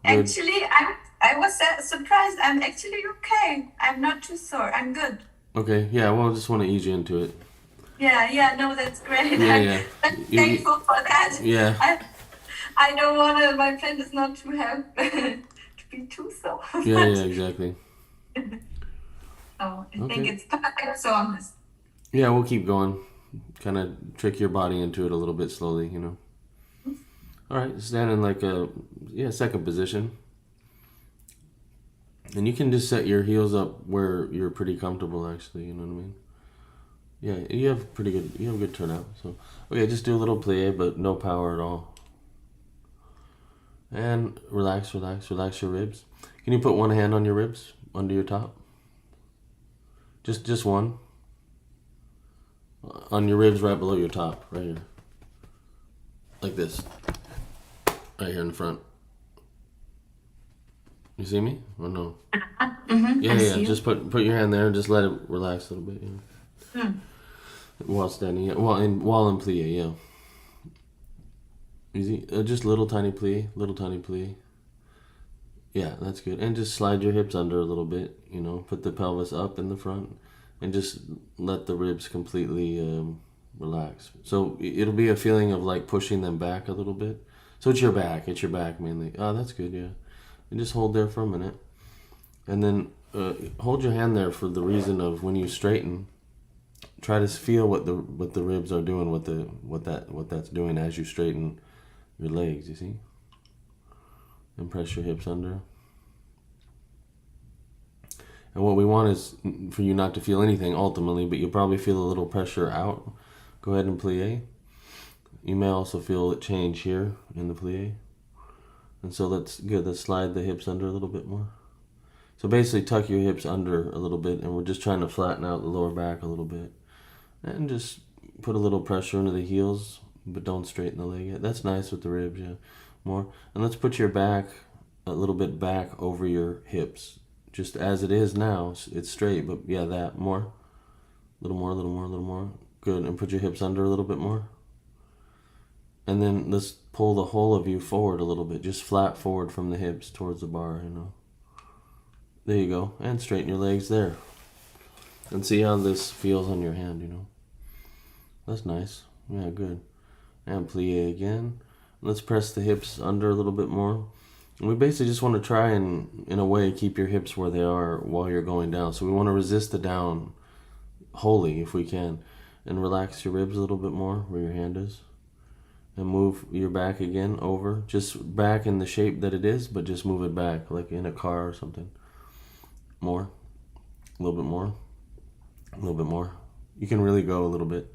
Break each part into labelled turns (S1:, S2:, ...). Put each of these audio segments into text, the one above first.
S1: Good.
S2: Actually, I was surprised. I'm actually okay. I'm not too sore. I'm good.
S1: Okay. Yeah. Well, I just want to ease you into it.
S2: Yeah, yeah, no, that's great.
S1: Yeah. Yeah.
S2: I'm
S1: You,
S2: thankful for that.
S1: yeah.
S2: I don't want to, my plan is not to have to be too sore.
S1: Yeah. Yeah.
S2: But
S1: Exactly.
S2: oh, I think
S1: Okay.
S2: it's perfect soreness.
S1: Yeah. We'll keep going. Kind of trick your body into it a little bit slowly. You know. All right. Stand in like a second position, and you can just set your heels up where you're pretty comfortable. Actually, you know what I mean. Yeah, you have pretty good. You have a good turnout. So okay, just do a little plie, but no power at all. And relax, relax, relax your ribs. Can you put one hand on your ribs under your top? Just one on your ribs right below your top, right here, like this, right here in the front. You see me or no? Yeah,
S2: I
S1: yeah.
S2: see you.
S1: Just put your hand there and just let it relax a little bit. Yeah.
S2: Hmm.
S1: While standing, yeah. While in plie, yeah. Easy. Just little tiny plie. Yeah, that's good. And just slide your hips under a little bit. You know, put the pelvis up in the front, and just let the ribs completely relax. So it'll be a feeling of like pushing them back a little bit. So it's your back. It's your back mainly. Oh, that's good. Yeah. And just hold there for a minute, and then hold your hand there for the reason of when you straighten. Try to feel what the ribs are doing, what that's doing as you straighten your legs. You see, and press your hips under. And what we want is for you not to feel anything ultimately, but you'll probably feel a little pressure out. Go ahead and plie. You may also feel it change here in the plie. And so let's slide the hips under a little bit more. So basically tuck your hips under a little bit, and we're just trying to flatten out the lower back a little bit. And just put a little pressure into the heels, but don't straighten the leg yet. That's nice with the ribs, yeah. More. And let's put your back a little bit back over your hips. Just as it is now, it's straight, but yeah, that more. A little more, a little more, a little more. Good. And put your hips under a little bit more. And then let's pull the whole of you forward a little bit. Just flat forward from the hips towards the bar, you know. There you go. And straighten your legs there. And see how this feels on your hand, you know. That's nice. Yeah, good. And plie again. Let's press the hips under a little bit more. And we basically just want to try and, in a way, keep your hips where they are while you're going down. So we want to resist the down wholly if we can. And relax your ribs a little bit more where your hand is. And move your back again over. Just back in the shape that it is, but just move it back like in a car or something. More. A little bit more. A little bit more. You can really go a little bit.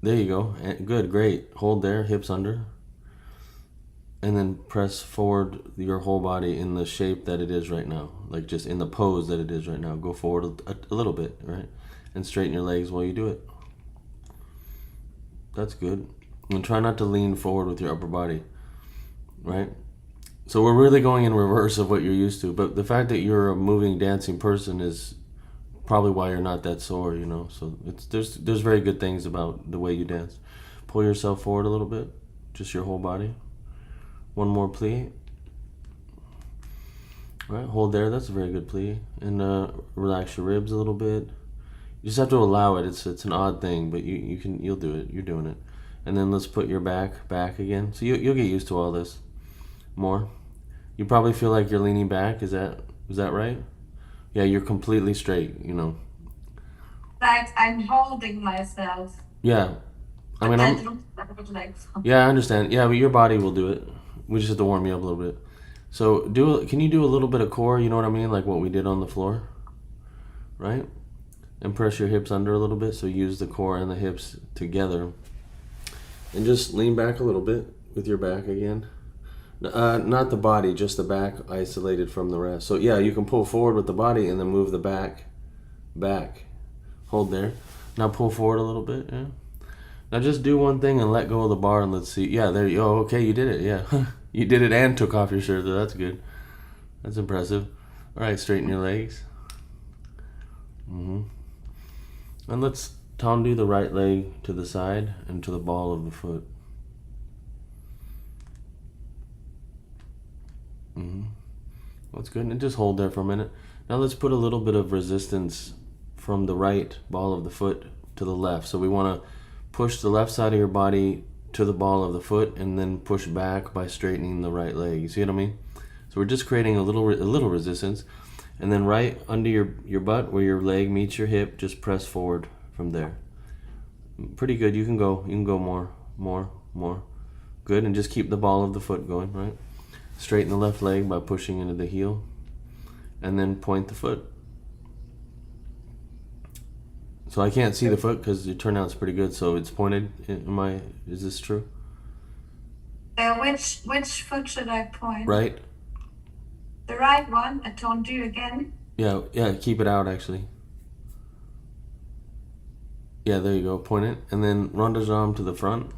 S1: There you go. Good, great. Hold there, hips under. And then press forward your whole body in the shape that it is right now. Like just in the pose that it is right now. Go forward a little bit, right? And straighten your legs while you do it. That's good. And try not to lean forward with your upper body, right? So we're really going in reverse of what you're used to. But the fact that you're a moving, dancing person is probably why you're not that sore, you know. So there's very good things about the way you dance. Pull yourself forward a little bit, just your whole body. One more plie. All right, hold there. That's a very good plie. And relax your ribs a little bit. You just have to allow it. It's an odd thing, but you'll do it. You're doing it. And then let's put your back again. So you'll get used to all this more. You probably feel like you're leaning back. Is that right? Yeah, you're completely straight. You know.
S2: Like I'm holding myself.
S1: Yeah, I
S2: But
S1: mean
S2: that
S1: I'm.
S2: looks like
S1: Yeah, I understand. Yeah, but your body will do it. We just have to warm you up a little bit. So can you do a little bit of core? You know what I mean, like what we did on the floor, right? And press your hips under a little bit. So use the core and the hips together, and just lean back a little bit with your back again. Not the body, just the back isolated from the rest. So yeah, you can pull forward with the body and then move the back. Hold there. Now pull forward a little bit. Yeah. Now just do one thing and let go of the bar and let's see. Yeah, there you go. Okay, you did it. Yeah. You did it and took off your shirt. That's good. That's impressive. All right, straighten your legs. And let's tendu the right leg to the side and to the ball of the foot. That's good. And just hold there for a minute. Now let's put a little bit of resistance from the right ball of the foot to the left. So we want to push the left side of your body to the ball of the foot and then push back by straightening the right leg. You see what I mean? So we're just creating a little resistance. And then right under your butt where your leg meets your hip, just press forward from there. Pretty good. You can go more. Good. And just keep the ball of the foot going, right? Straighten the left leg by pushing into the heel. And then point the foot. So I can't see the foot because your turnout's pretty good. So it's pointed. Is this true?
S2: Which foot should I point?
S1: Right.
S2: The right one. I told you again.
S1: Yeah. Keep it out actually. Yeah, there you go. Point it, and then rondejam to the front,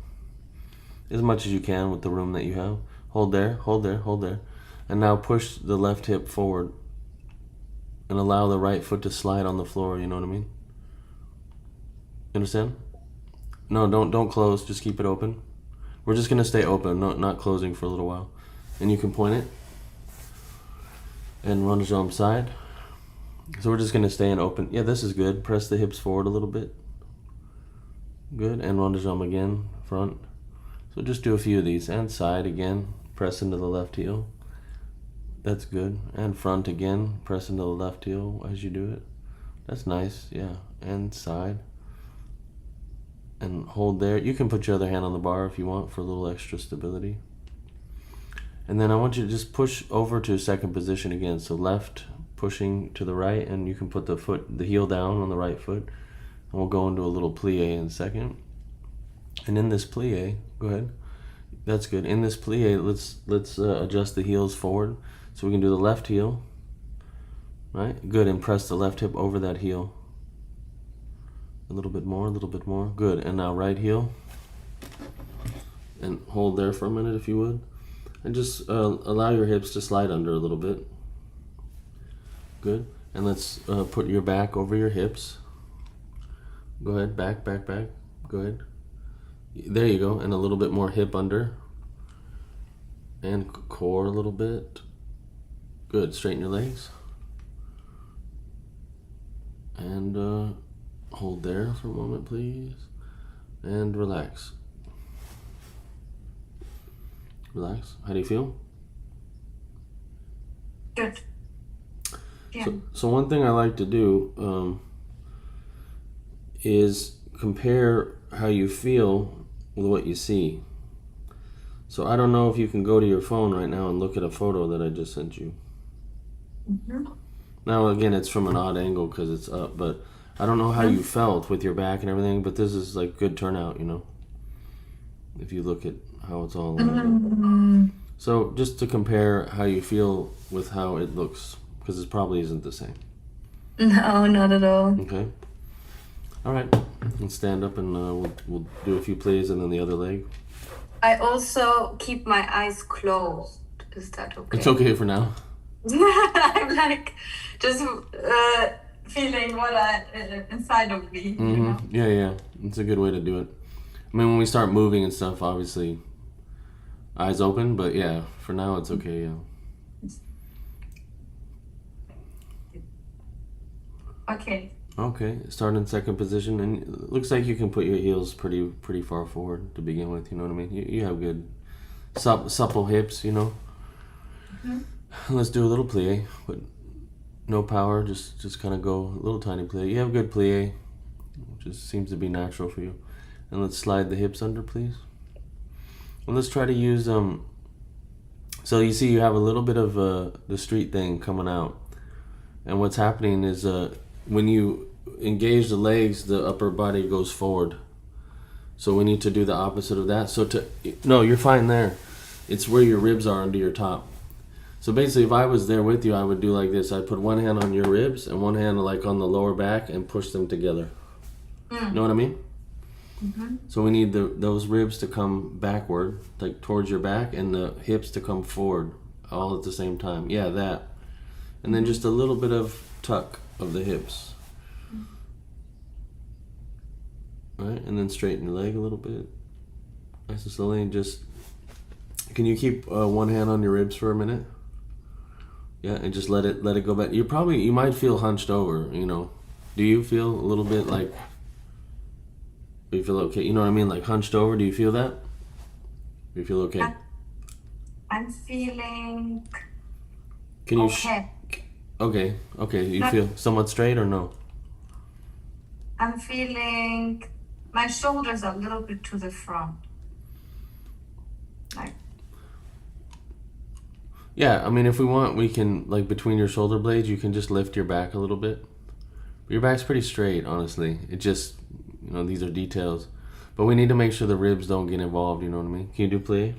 S1: as much as you can with the room that you have. Hold there, and now push the left hip forward, and allow the right foot to slide on the floor. You know what I mean? You understand? No, don't close. Just keep it open. We're just gonna stay open, not closing for a little while, and you can point it. And rondejam side. So we're just gonna stay in open. Yeah, this is good. Press the hips forward a little bit. Good, and rondejam again, front. So just do a few of these, and side again, press into the left heel. That's good, and front again, press into the left heel as you do it. That's nice, yeah, and side. And hold there. You can put your other hand on the bar if you want for a little extra stability. And then I want you to just push over to second position again. So left, pushing to the right, and you can put the heel down on the right foot. And we'll go into a little plie in a second. And in this plie, go ahead. That's good. In this plie, let's adjust the heels forward. So we can do the left heel, right? Good, and press the left hip over that heel. A little bit more. Good, and now right heel. And hold there for a minute if you would. And just allow your hips to slide under a little bit. Good, and let's put your back over your hips. Go ahead, back. Go ahead. There you go, and a little bit more hip under. And core a little bit. Good, straighten your legs. And hold there for a moment, please. And relax. Relax. How do you feel?
S2: Good. Yeah.
S1: So one thing I like to do is compare how you feel with what you see. So I don't know if you can go to your phone right now and look at a photo that I just sent you.
S2: Mm-hmm.
S1: Now again, it's from an odd angle because it's up, but I don't know how you felt with your back and everything, but this is like good turnout, you know, if you look at how it's all lined up. So just to compare how you feel with how it looks, because it probably isn't the same.
S2: No, not at all.
S1: Okay. All right. Let's stand up and we'll do a few plays and then the other leg.
S2: I also keep my eyes closed. Is that okay?
S1: It's okay for now.
S2: I'm like just feeling what inside of me.
S1: Mm-hmm.
S2: You know?
S1: Yeah. It's a good way to do it. I mean, when we start moving and stuff, obviously, eyes open. But yeah, for now, it's okay. Yeah. Okay. Start in second position, and it looks like you can put your heels pretty far forward to begin with. You know what I mean? You have good supple hips. You know. Mm-hmm. Let's do a little plie, but no power. Just kind of go a little tiny plie. You have good plie, which seems to be natural for you. And let's slide the hips under, please. And let's try to use so you see you have a little bit of the street thing coming out, and what's happening is when you engage the legs, the upper body goes forward. So we need to do the opposite of that. No, you're fine there. It's where your ribs are under your top. So basically, if I was there with you, I would do like this. I'd put one hand on your ribs and one hand like on the lower back and push them together. You know what I mean? Mm-hmm. So we need those ribs to come backward, like towards your back, and the hips to come forward, all at the same time. Yeah, that. And then just a little bit of tuck of the hips. Right, and then straighten your leg a little bit. Nice and slowly, and just... Can you keep one hand on your ribs for a minute? Yeah, and just let it go back. You might feel hunched over, you know. Do you feel a little bit like, do you feel okay? You know what I mean? Like hunched over, do you feel that? Do you feel okay?
S2: I'm feeling
S1: Can you
S2: okay.
S1: okay, you
S2: Not,
S1: feel somewhat straight or no?
S2: I'm feeling my shoulders are a little bit to the front. Like,
S1: Yeah, I mean, if we want, we can, like, between your shoulder blades, you can just lift your back a little bit. Your back's pretty straight, honestly. It just, you know, these are details. But we need to make sure the ribs don't get involved, you know what I mean? Can you do plie?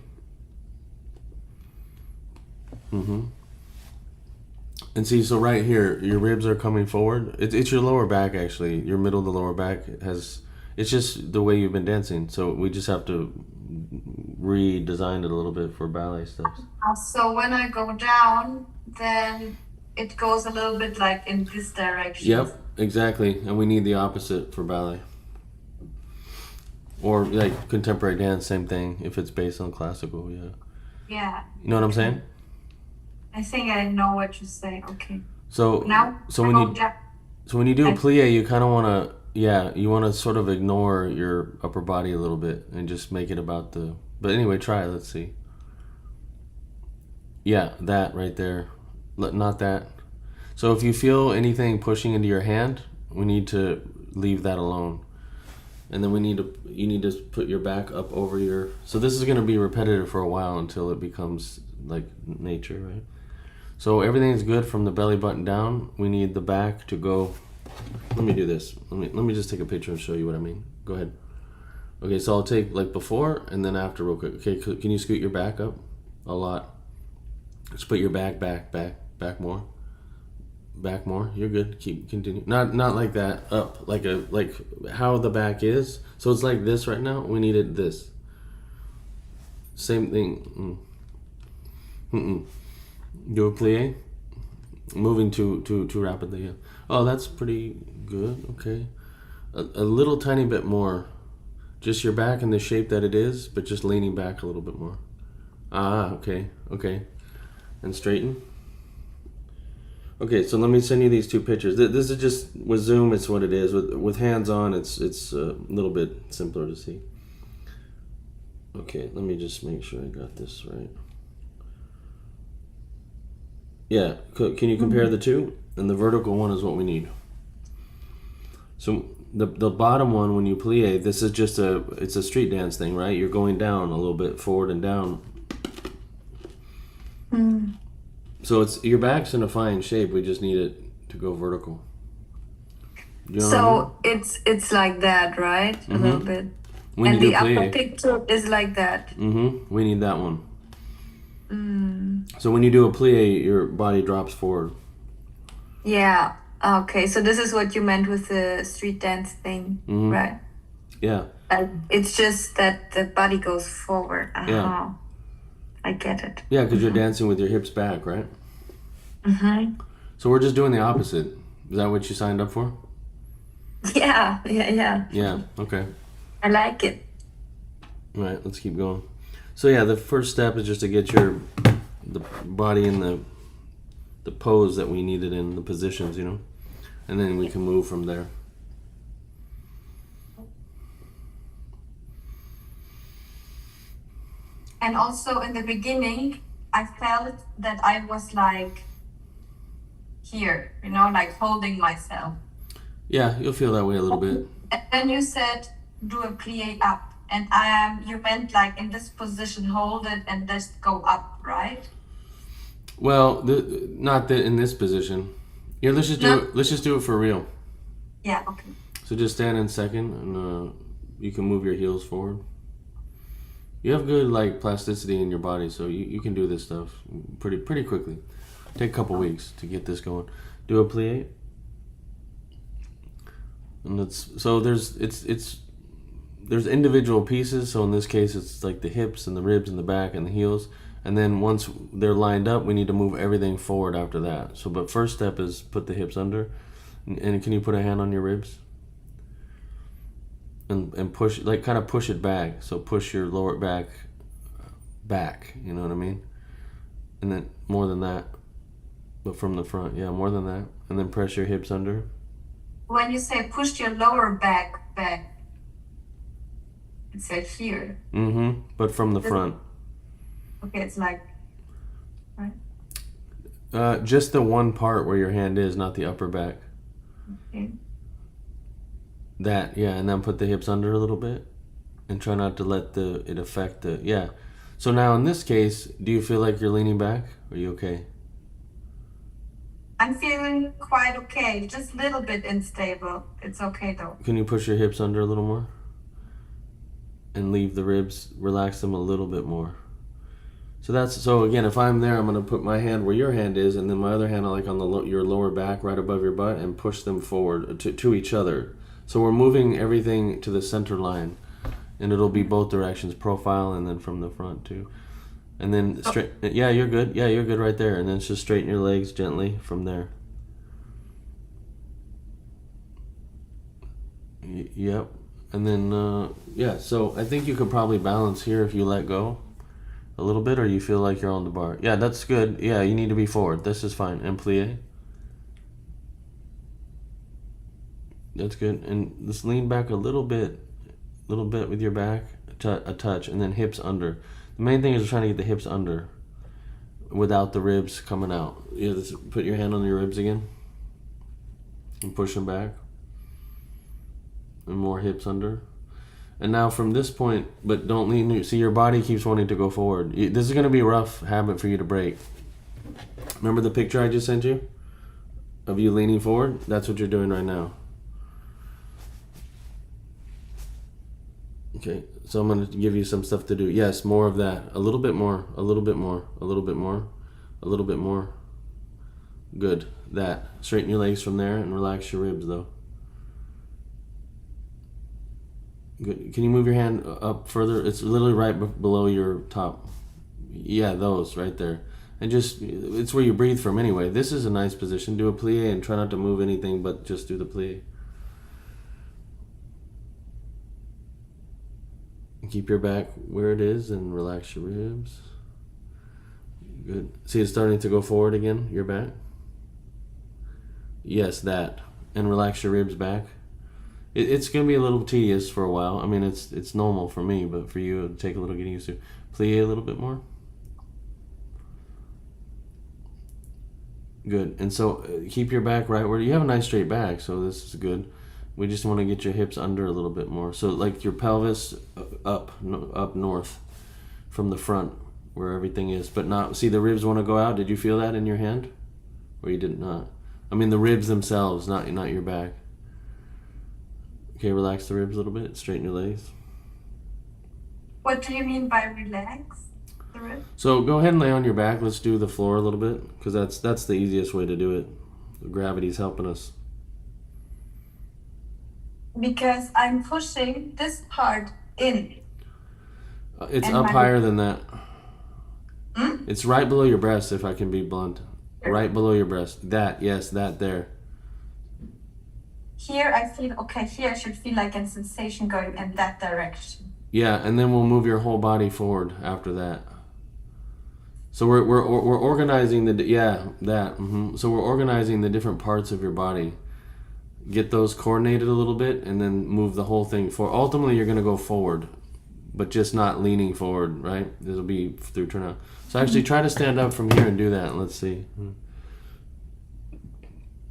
S1: Mm-hmm. And see, so right here, your ribs are coming forward. It's your lower back, actually. Your middle of the lower back has, it's just the way you've been dancing. So we just have to redesign it a little bit for ballet steps.
S2: so when I go down, then it goes a little bit like in this direction.
S1: Yep, exactly. And we need the opposite for ballet. Or like contemporary dance, same thing. If it's based on classical, yeah.
S2: Yeah.
S1: You know what I'm saying?
S2: I think I know what you say. Okay.
S1: So
S2: Now,
S1: so when you
S2: down.
S1: so when you do a plie, you kind of want to you want to sort of ignore your upper body a little bit and just make it about the. But anyway, try it. Let's see. Yeah, that right there. Not that. So if you feel anything pushing into your hand, we need to leave that alone. And then you need to put your back up over your. So this is going to be repetitive for a while until it becomes like nature, right? So everything's good from the belly button down. We need the back to go. Let me do this. Let me just take a picture and show you what I mean. Go ahead. Okay, so I'll take like before and then after real quick. Okay, can you scoot your back up? A lot. Just put your back more. Back more. You're good. Continue. Not like that. Up like how the back is. So it's like this right now. We needed this. Same thing. Do a plie. Moving too rapidly. Yeah. Oh, that's pretty good. Okay. A little tiny bit more. Just your back in the shape that it is, but just leaning back a little bit more. Ah, okay. Okay. And straighten. Okay, so let me send you these two pictures. This is just with Zoom. It's what it is. With hands on, it's a little bit simpler to see. Okay, let me just make sure I got this right. Yeah, can you compare the two? And the vertical one is what we need. So the bottom one, when you plie, this is just it's a street dance thing, right? You're going down a little bit, forward and down. So it's your back's in a fine shape. We just need it to go vertical. You know
S2: so what I mean? It's like that, right? A little bit.
S1: When
S2: and
S1: you
S2: the
S1: do plie,
S2: upper picture is like that.
S1: We need that one. So when you do a plie, your body drops forward.
S2: Yeah. Okay. So this is what you meant with the street dance thing, right?
S1: Yeah.
S2: It's just that the body goes forward.
S1: Yeah.
S2: I get it.
S1: Yeah, because you're dancing with your hips back, right? So we're just doing the opposite. Is that what you signed up for?
S2: Yeah.
S1: Yeah, okay.
S2: I like it.
S1: All right, let's keep going. So yeah, the first step is just to get the body in the pose that we needed in, the positions, you know? And then we can move from there.
S2: And also in the beginning, I felt that I was like here, like holding myself.
S1: Yeah, you'll feel that way a little bit.
S2: And then you said, do a plie up. And you meant like in this position, hold it and just go up, right?
S1: Well, not that in this position. Yeah, let's just do it for real.
S2: Yeah, okay.
S1: So just stand in second and you can move your heels forward. You have good like plasticity in your body, so you can do this stuff pretty quickly. Take a couple weeks to get this going. Do a plie. And there's individual pieces. So in this case, it's like the hips and the ribs and the back and the heels. And then once they're lined up, we need to move everything forward after that. So, but first step is put the hips under. And can you put a hand on your ribs? And push, like kind of push it back. So push your lower back, you know what I mean? And then more than that. but from the front. Yeah, more than that. And then press your hips under.
S2: When you say push your lower back back, it's like here.
S1: Mm-hmm. But from the front.
S2: Okay, it's like, right?
S1: Just the one part where your hand is, not the upper back.
S2: Okay.
S1: That, yeah, and then put the hips under a little bit. And try not to let it affect the, yeah. So now in this case, do you feel like you're leaning back? Are you okay?
S2: I'm feeling quite okay, just a little bit unstable. It's okay though.
S1: Can you push your hips under a little more? And leave the ribs, relax them a little bit more. So again, if I'm there, I'm going to put my hand where your hand is, and then my other hand like on your lower back, right above your butt, and push them forward to each other. So we're moving everything to the center line, and it'll be both directions, profile and then from the front too. And then straight. Yeah, you're good. Yeah, you're good right there. And then just straighten your legs gently from there. Yep. And then yeah. So I think you could probably balance here if you let go a little bit, or you feel like you're on the bar. Yeah, that's good. Yeah, you need to be forward. This is fine. And plie. That's good. And just lean back a little bit with your back, a touch, and then hips under. The main thing is trying to get the hips under without the ribs coming out. Yeah, just put your hand on your ribs again and push them back. And more hips under. And now from this point, but don't lean. See, your body keeps wanting to go forward. This is going to be a rough habit for you to break. Remember the picture I just sent you of you leaning forward? That's what you're doing right now. Okay, so I'm going to give you some stuff to do. Yes, more of that. A little bit more, a little bit more, a little bit more, a little bit more. Good. That. Straighten your legs from there and relax your ribs though. Good. Can you move your hand up further? It's literally right below your top. Yeah, those right there. And just, it's where you breathe from anyway. This is a nice position. Do a plie and try not to move anything but just do the plie. Keep your back where it is and relax your ribs. Good. See, it's starting to go forward again, your back? Yes, that. And relax your ribs back. It's going to be a little tedious for a while. I mean, it's normal for me, but for you, it'll take a little getting used to. Plie a little bit more. Good. And so keep your back right where you have a nice straight back, so this is good. We just want to get your hips under a little bit more. So like your pelvis up north from the front where everything is. But not, see the ribs want to go out. Did you feel that in your hand? Or you did not? I mean the ribs themselves, not your back. Okay, relax the ribs a little bit. Straighten your legs.
S2: What do you mean by relax the ribs?
S1: So go ahead and lay on your back. Let's do the floor a little bit, because that's the easiest way to do it. The gravity's helping us.
S2: Because I'm pushing this part in.
S1: It's
S2: And
S1: up
S2: my-
S1: higher than that. It's right below your breast, if I can be blunt.
S2: Here.
S1: Right below your breast. That, yes, that there.
S2: Here I feel, okay, here I should feel like a sensation going in that direction.
S1: Yeah, and then we'll move your whole body forward after that. So we're organizing So we're organizing the different parts of your body. Get those coordinated a little bit, and then move the whole thing forward. Ultimately, you're going to go forward, but just not leaning forward, right? This will be through turnout. So actually, try to stand up from here and do that. Let's see.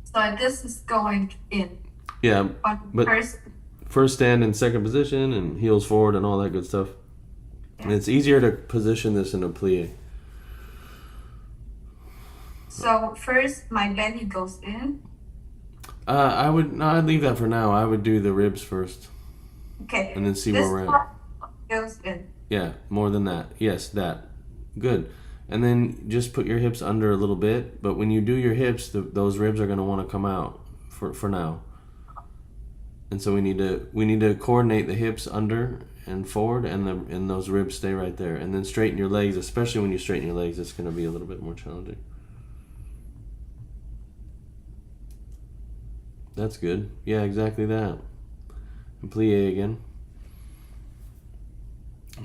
S2: So this is going in.
S1: Yeah, but
S2: first,
S1: first stand in second position and heels forward and all that good stuff. And it's easier to position this in a plie.
S2: so first my belly goes in.
S1: I'd leave that for now. I would do the ribs first.
S2: Okay.
S1: And then see
S2: this
S1: where we're at.
S2: part goes in.
S1: Yeah, more than that. Yes, that. Good. And then just put your hips under a little bit. But when you do your hips, those ribs are going to want to come out for now. And so we need to coordinate the hips under and forward, and those ribs stay right there. And then straighten your legs. Especially when you straighten your legs, it's going to be a little bit more challenging. That's good. Yeah, exactly that. And plie again.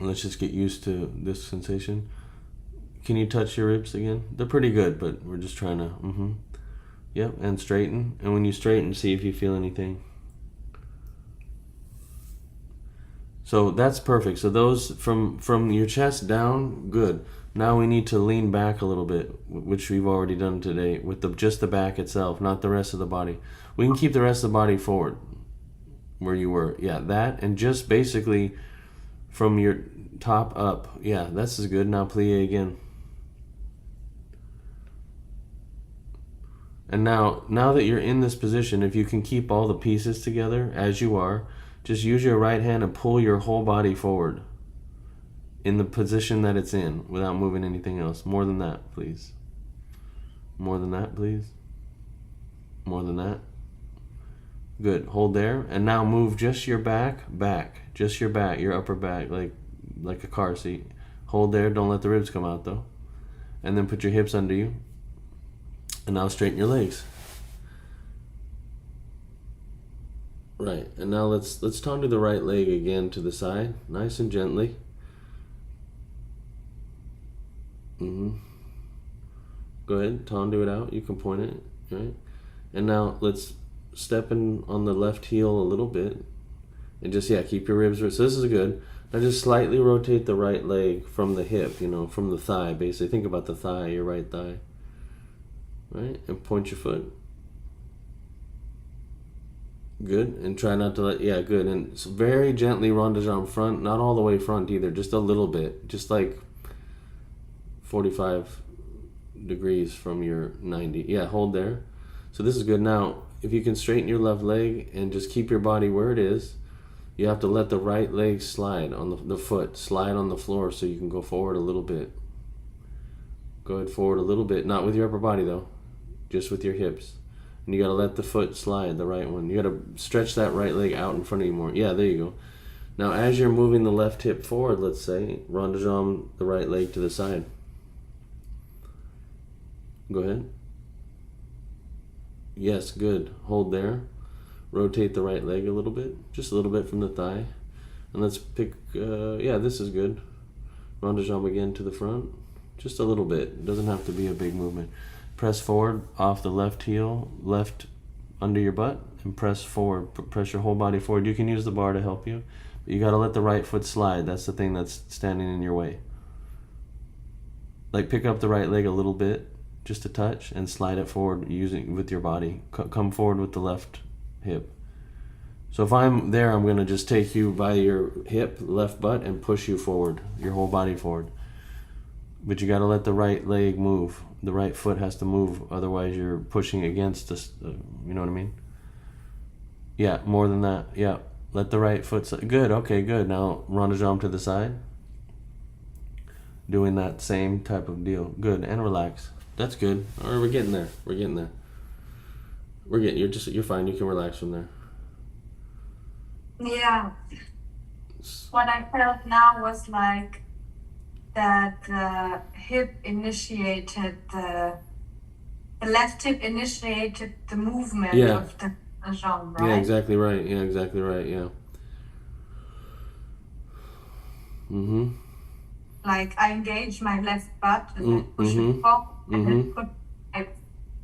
S1: Let's just get used to this sensation. Can you touch your ribs again? They're pretty good, but we're just trying to. Yep, and straighten. And when you straighten, see if you feel anything. So that's perfect. So those from your chest down, good. Now we need to lean back a little bit, which we've already done today with just the back itself, not the rest of the body. We can keep the rest of the body forward where you were. Yeah, that, and just basically from your top up. Yeah, this is good. Now plie again. And now that you're in this position, if you can keep all the pieces together as you are, just use your right hand and pull your whole body forward in the position that it's in without moving anything else. More than that, please. More than that, please. More than that. Good. Hold there. And now move just your back. Just your back, your upper back, like a car seat. Hold there. Don't let the ribs come out, though. And then put your hips under you. And now straighten your legs. Right, and now let's turn to the right leg again to the side, nice and gently. Go ahead, taunt it out. You can point it, right? And now let's step in on the left heel a little bit, and just keep your ribs. So this is good. Now just slightly rotate the right leg from the hip, from the thigh. Basically, think about the thigh, your right thigh, right? And point your foot. Good, and try not to good, and very gently rond de jambe front, not all the way front either, just a little bit, just like 45 degrees from your 90. Yeah, hold there. So this is good. Now, if you can straighten your left leg and just keep your body where it is, you have to let the right leg slide on the foot, slide on the floor so you can go forward a little bit. Go ahead forward a little bit, not with your upper body though, just with your hips. And you got to let the foot slide, the right one. You got to stretch that right leg out in front of you more. Yeah, there you go. Now, as you're moving the left hip forward, let's say, rond de jambe the right leg to the side. Go ahead. Yes, good. Hold there. Rotate the right leg a little bit, just a little bit from the thigh. And let's pick, this is good. Rond de jambe again to the front, just a little bit. It doesn't have to be a big movement. Press forward off the left heel, left under your butt, and press forward. Press your whole body forward. You can use the bar to help you, but you got to let the right foot slide. That's the thing that's standing in your way. Like pick up the right leg a little bit, just a touch, and slide it forward using with your body. Come forward with the left hip. So if I'm there, I'm going to just take you by your hip, left butt, and push you forward, your whole body forward. But you got to let the right leg move. The right foot has to move, otherwise you're pushing against this. You know what I mean? Yeah, more than that. Yeah, let the right foot. Good. Okay, good. Now rond de jambe to the side. Doing that same type of deal. Good, and relax. That's good. All right, we're getting there. You're fine. You can relax from there.
S2: Yeah. What I felt now was like that the hip initiated the left hip initiated the movement of the jambe, right?
S1: Yeah, exactly right. Yeah.
S2: Like I engage my left butt and then push it forward and then put my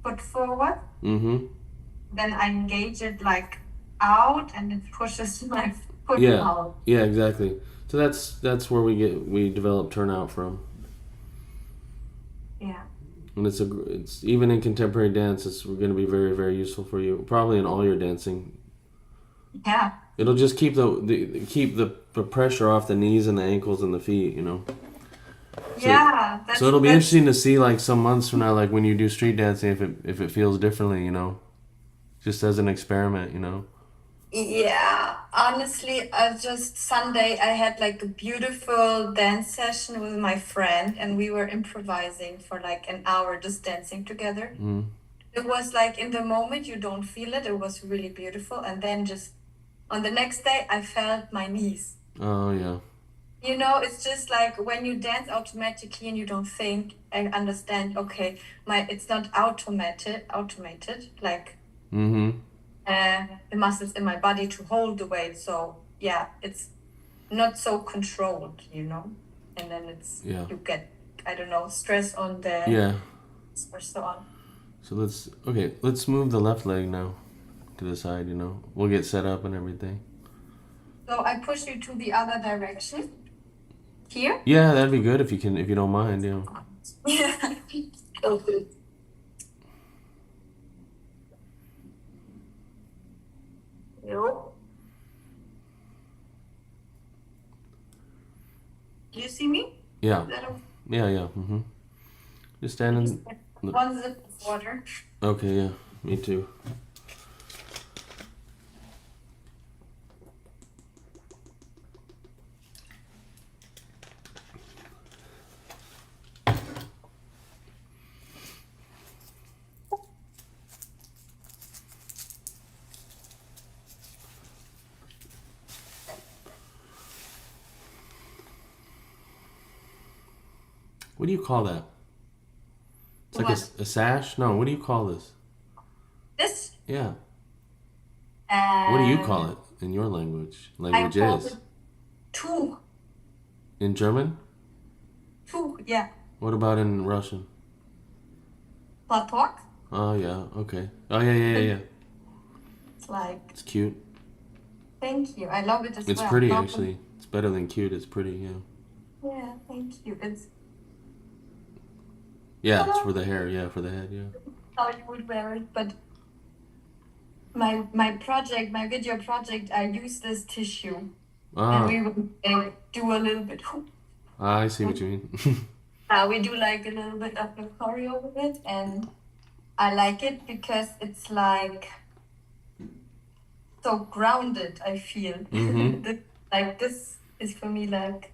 S2: foot forward. Then I engage it like out and it pushes my foot out.
S1: Yeah, exactly. So that's where we develop turnout from.
S2: Yeah.
S1: And it's even in contemporary dance, it's going to be very, very useful for you. Probably in all your dancing.
S2: Yeah.
S1: It'll just keep the pressure off the knees and the ankles and the feet, So it'll be interesting to see like some months from now, like when you do street dancing, if it feels differently, just as an experiment,
S2: Yeah, honestly, just Sunday I had like a beautiful dance session with my friend and we were improvising for like an hour, just dancing together. It was like in the moment you don't feel it. It was really beautiful. And then just on the next day I felt my knees.
S1: Oh, yeah.
S2: It's just like when you dance automatically and you don't think and understand, okay, it's not automated, like the muscles in my body to hold the weight. So yeah, it's not so controlled, and then you get I don't know, stress on the
S1: Yeah.
S2: or so on.
S1: So let's move the left leg now to the side, We'll get set up and everything.
S2: So I push you to the other direction. Here?
S1: Yeah, that'd be good if you don't mind, yeah.
S2: Yeah. Okay. Yo. Do you see me?
S1: Yeah.
S2: Is that okay?
S1: Yeah. Just standing.
S2: One sip of water.
S1: Okay, yeah. Me too. What do you call that? It's like
S2: What?
S1: a sash? No, what do you call this?
S2: This?
S1: Yeah. What do you call
S2: Um,
S1: it in your language?
S2: I call
S1: Languages.
S2: it two.
S1: In German?
S2: Two, yeah.
S1: What about in Russian?
S2: Platok.
S1: Oh, yeah. Okay. Oh, yeah.
S2: It's like,
S1: It's cute.
S2: thank you. I love it as
S1: It's
S2: well.
S1: pretty,
S2: Love it.
S1: actually. It's better than cute. It's pretty, yeah.
S2: Yeah, thank you. It's
S1: Yeah, it's for the hair. Yeah, for the head, yeah.
S2: how you would wear it, but my video project, I use this tissue, and
S1: Ah,
S2: we will do a little bit.
S1: I see what you mean.
S2: We do like a little bit of the choreo with it, and I like it because it's like so grounded. I feel
S1: Mm-hmm.
S2: like this is for me like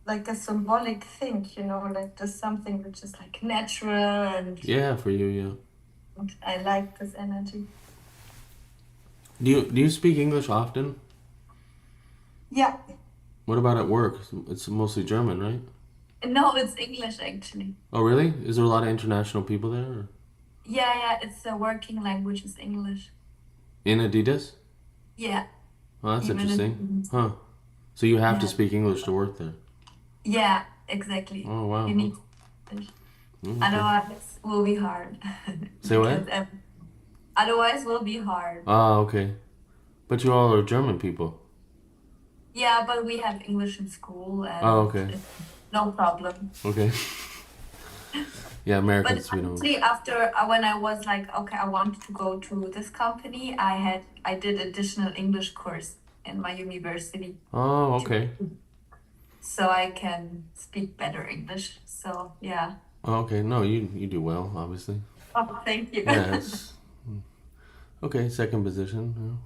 S2: like a symbolic thing, like just something which is like natural, and
S1: Yeah, for you, yeah.
S2: I like this energy.
S1: Do you speak English often?
S2: Yeah.
S1: What about at work? It's mostly German, right?
S2: No, it's English actually.
S1: Oh, really? Is there a lot of international people there? Or?
S2: Yeah, it's the working language is English.
S1: In Adidas?
S2: Yeah,
S1: Oh, that's
S2: even
S1: interesting. Huh. So you have to
S2: yeah,
S1: speak English to work there?
S2: yeah, exactly.
S1: Oh, wow.
S2: You need English.
S1: Okay.
S2: Otherwise, will be hard
S1: Say
S2: because
S1: what?
S2: otherwise will be hard.
S1: Ah, okay. But you all are German people.
S2: Yeah, but we have English in school,
S1: Oh,
S2: and
S1: okay.
S2: it's no problem.
S1: Okay. Yeah,
S2: But
S1: Americans, we don't.
S2: actually, after when I was like, okay, I want to go to this company, I did additional English course in my university
S1: Oh,
S2: to
S1: okay.
S2: so I can speak better English. So yeah.
S1: Oh, okay. No, you do well, obviously.
S2: Oh, thank you.
S1: Yeah, it's okay. Second position. Yeah.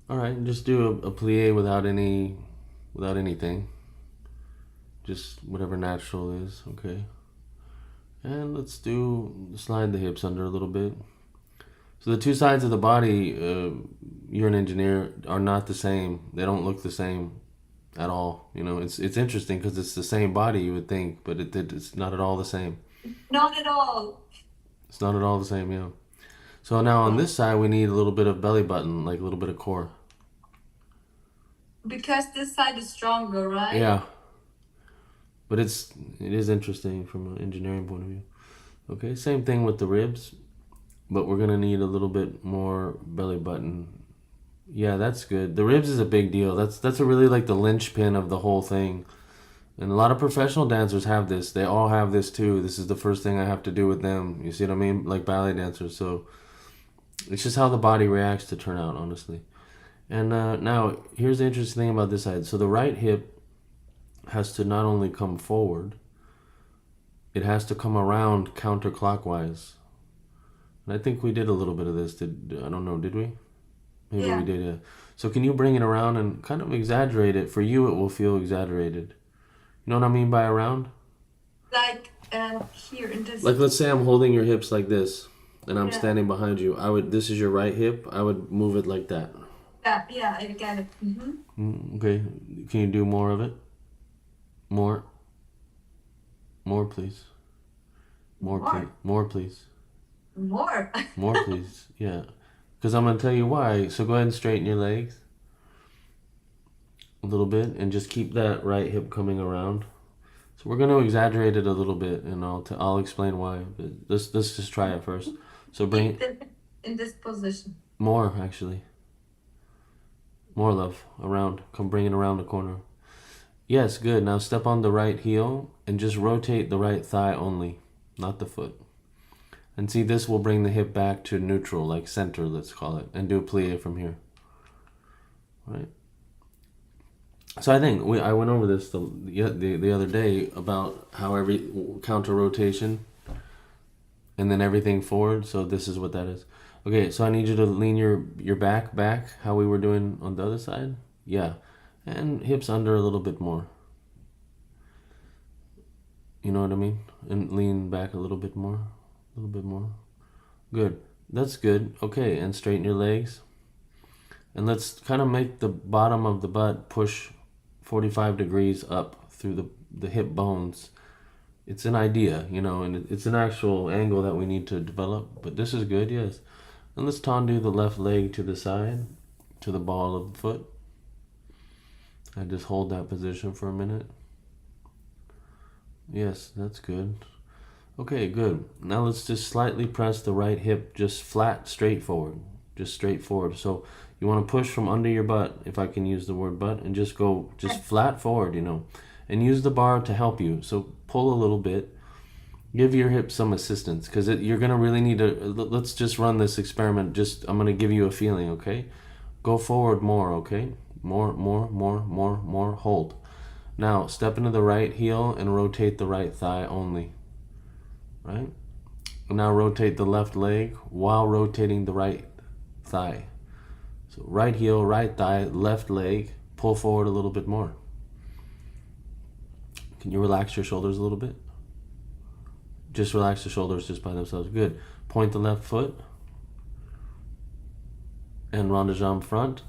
S1: All right, just do a plie without anything. Just whatever natural is, okay. And let's slide the hips under a little bit. So the two sides of the body, you're an engineer, are not the same. They don't look the same at all. It's interesting because it's the same body you would think, but it's not at all the same.
S2: Not at all.
S1: It's not at all the same, yeah. So now on this side, we need a little bit of belly button, like a little bit of core.
S2: Because this side is stronger, right?
S1: Yeah, but it is interesting from an engineering point of view. Okay, same thing with the ribs, but we're gonna need a little bit more belly button. Yeah, that's good. The ribs is a big deal. That's a really like the linchpin of the whole thing. And a lot of professional dancers have this. They all have this too. This is the first thing I have to do with them. You see what I mean? Like ballet dancers. So it's just how the body reacts to turnout, honestly. And now, here's the interesting thing about this side. So the right hip has to not only come forward, it has to come around counterclockwise. And I think we did a little bit of this. I don't know, did we? Maybe we
S2: Yeah.
S1: did, yeah. So can you bring it around and kind of exaggerate it? For you, it will feel exaggerated. You know what I mean by around?
S2: Like here in this.
S1: Like, let's say I'm holding your hips like this, and I'm
S2: Yeah.
S1: standing behind you. This is your right hip. I would move it like that.
S2: Yeah, I get it.
S1: Okay. Can you do more of it? More, please. More, please.
S2: More.
S1: More, please.
S2: More.
S1: More, please. Yeah. Because I'm gonna tell you why. So go ahead and straighten your legs. a little bit, and just keep that right hip coming around. So we're going to exaggerate it a little bit, and I'll explain why. But let's just try it first. So bring
S2: Keep it in this position.
S1: more, actually. More, love. Around. Come bring it around the corner. Yes, good. Now step on the right heel and just rotate the right thigh only, not the foot. And see, this will bring the hip back to neutral, like center, let's call it, and do a plie from here. Right? So I think I went over this the other day about how every counter rotation and then everything forward. So this is what that is. Okay, so I need you to lean your back, how we were doing on the other side. Yeah. And hips under a little bit more. You know what I mean? And lean back a little bit more. A little bit more. Good. That's good. Okay, and straighten your legs. And let's kind of make the bottom of the butt push 45 degrees up through the hip bones. It's an idea, you know, and it's an actual angle that we need to develop. But this is good, yes. And let's tendu the left leg to the side, to the ball of the foot. And just hold that position for a minute. Yes, that's good. Okay, good. Now let's just slightly press the right hip just flat, straight forward. Just straight forward. So you want to push from under your butt, if I can use the word butt, and just go just flat forward, you know. And use the bar to help you. So pull a little bit. Give your hips some assistance, because you're going to really need to... Let's just run this experiment. I'm going to give you a feeling, okay? Go forward more, okay? More. Hold. Now, step into the right heel and rotate the right thigh only. Right? Now rotate the left leg while rotating the right thigh. So right heel, right thigh, left leg. Pull forward a little bit more. Can you relax your shoulders a little bit? Just relax the shoulders just by themselves. Good. Point the left foot. And rond de jambe front.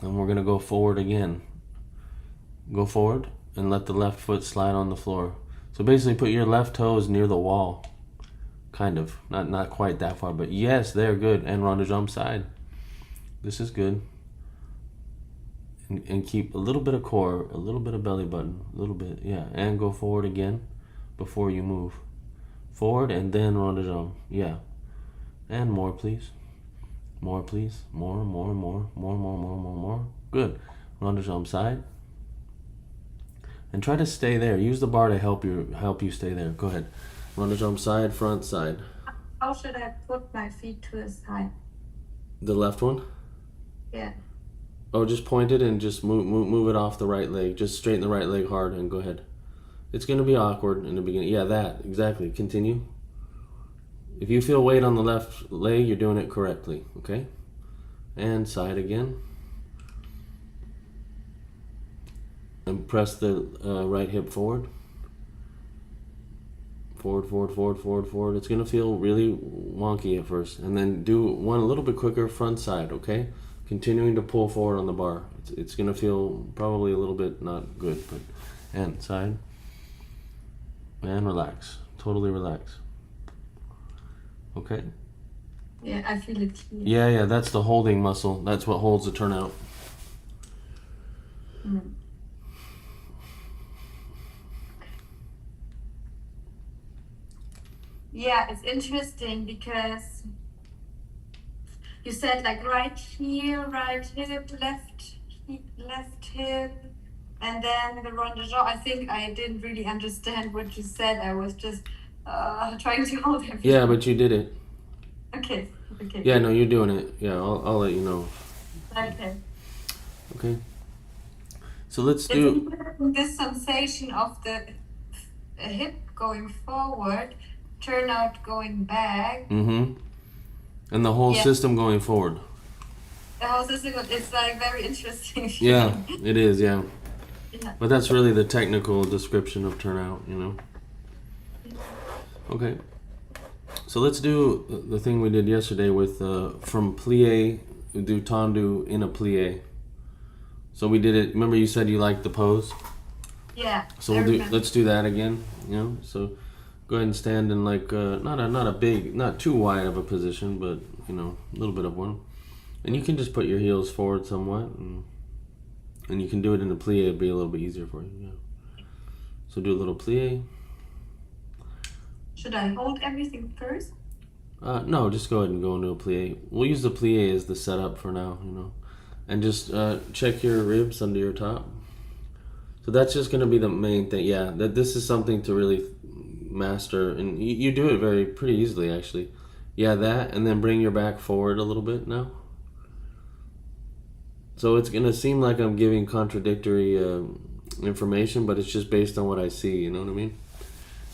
S1: And we're going to go forward again. Go forward and let the left foot slide on the floor. So basically put your left toes near the wall. Kind of. Not quite that far, but yes, they're good. And rond de jambe side. This is good. And keep a little bit of core, a little bit of belly button, a little bit, yeah. And go forward again before you move. Forward and then rond de jambe, yeah. And more, please. More, please. More. Good. Rond de jambe side. And try to stay there. Use the bar to help you stay there. Go ahead. Rond de jambe side, front, side.
S2: How should I put my feet to the side?
S1: The left one?
S2: Yeah.
S1: Oh, just point it and just move it off the right leg. Just straighten the right leg hard and go ahead. It's going to be awkward in the beginning. Yeah, that. Exactly. Continue. If you feel weight on the left leg, you're doing it correctly. Okay? And side again. And press the right hip forward. Forward. It's going to feel really wonky at first. And then do one a little bit quicker, front side, okay? Continuing to pull forward on the bar. It's going to feel probably a little bit not good, but... And side. And relax. Totally relax. Okay?
S2: Yeah, I feel it here.
S1: Yeah, that's the holding muscle. That's what holds the turnout.
S2: Mm. Yeah, it's interesting because you said like right heel, right hip, left hip, and then the rond de jambe. I think I didn't really understand what you said. I was just trying to hold everything.
S1: Yeah, but you did it.
S2: Okay.
S1: Yeah, no, you're doing it. Yeah, I'll let you know. Okay. So let's do...
S2: This sensation of the hip going forward, turnout going back.
S1: Mm-hmm. And the whole system going forward.
S2: The whole system, it's like very interesting.
S1: Yeah, it is, yeah. But that's really the technical description of turnout, you know. Okay. So let's do the thing we did yesterday with from plie, we do tendu in a plie. So we did it. Remember you said you liked the pose?
S2: Yeah.
S1: So let's do that again, you know. So go ahead and stand in like not a big, not too wide of a position, but you know, a little bit of one. And you can just put your heels forward somewhat And you can do it in a plie, it'd be a little bit easier for you. Yeah. So do a little plie.
S2: Should I hold everything first?
S1: No, just go ahead and go into a plie. We'll use the plie as the setup for now, you know. And just check your ribs under your top. So that's just going to be the main thing. Yeah, that this is something to really master, and you do it pretty easily actually. Yeah, that, and then bring your back forward a little bit now. So it's going to seem like I'm giving contradictory information, but it's just based on what I see, you know what I mean?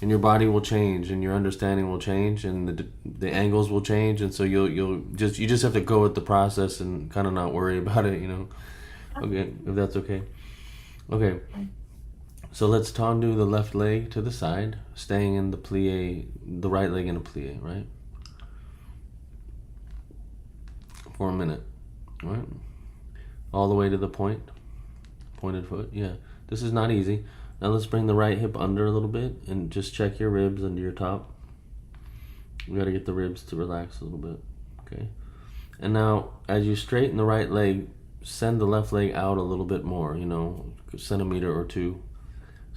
S1: And your body will change, and your understanding will change, and the angles will change, and so you just have to go with the process and kind of not worry about it, you know. Okay, if that's okay. Okay. So let's tendu the left leg to the side, staying in the plie, the right leg in a plie, right? For a minute, right? All the way to the pointed foot. Yeah, this is not easy. Now let's bring the right hip under a little bit and just check your ribs under your top. You gotta get the ribs to relax a little bit, okay? And now, as you straighten the right leg, send the left leg out a little bit more, you know, a centimeter or two.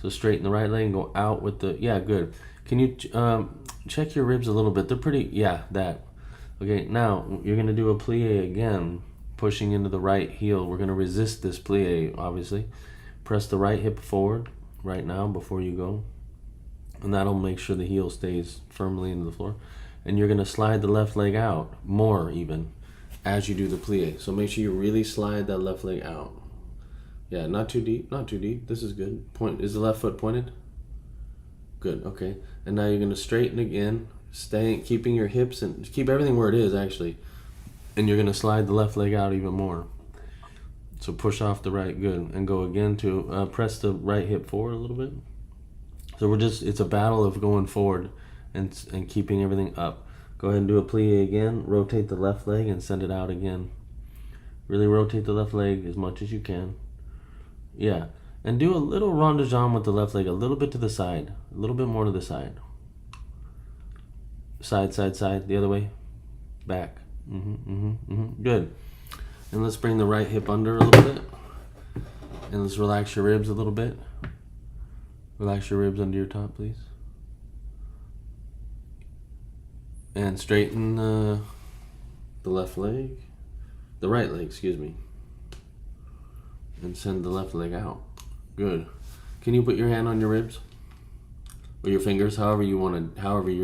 S1: So straighten the right leg and go out with the, yeah, good. Can you check your ribs a little bit? They're pretty, yeah, that. Okay, now you're gonna do a plie again, pushing into the right heel. We're gonna resist this plie, obviously. Press the right hip forward right now before you go. And that'll make sure the heel stays firmly into the floor. And you're gonna slide the left leg out, more even, as you do the plie. So make sure you really slide that left leg out. Yeah, not too deep, not too deep. This is good. Is the left foot pointed? Good, okay. And now you're gonna straighten again, keeping your hips and keep everything where it is actually. And you're gonna slide the left leg out even more. So push off the right, good. And go again to press the right hip forward a little bit. So it's a battle of going forward and keeping everything up. Go ahead and do a plie again. Rotate the left leg and send it out again. Really rotate the left leg as much as you can. Yeah, and do a little rond de jambe with the left leg, a little bit to the side, a little bit more to the side. Side, side, side, the other way. Back. Good. And let's bring the right hip under a little bit. And let's relax your ribs a little bit. Relax your ribs under your top, please. And straighten the left leg. The right leg, excuse me. And send the left leg out. Good. Can you put your hand on your ribs? Or your fingers, however you're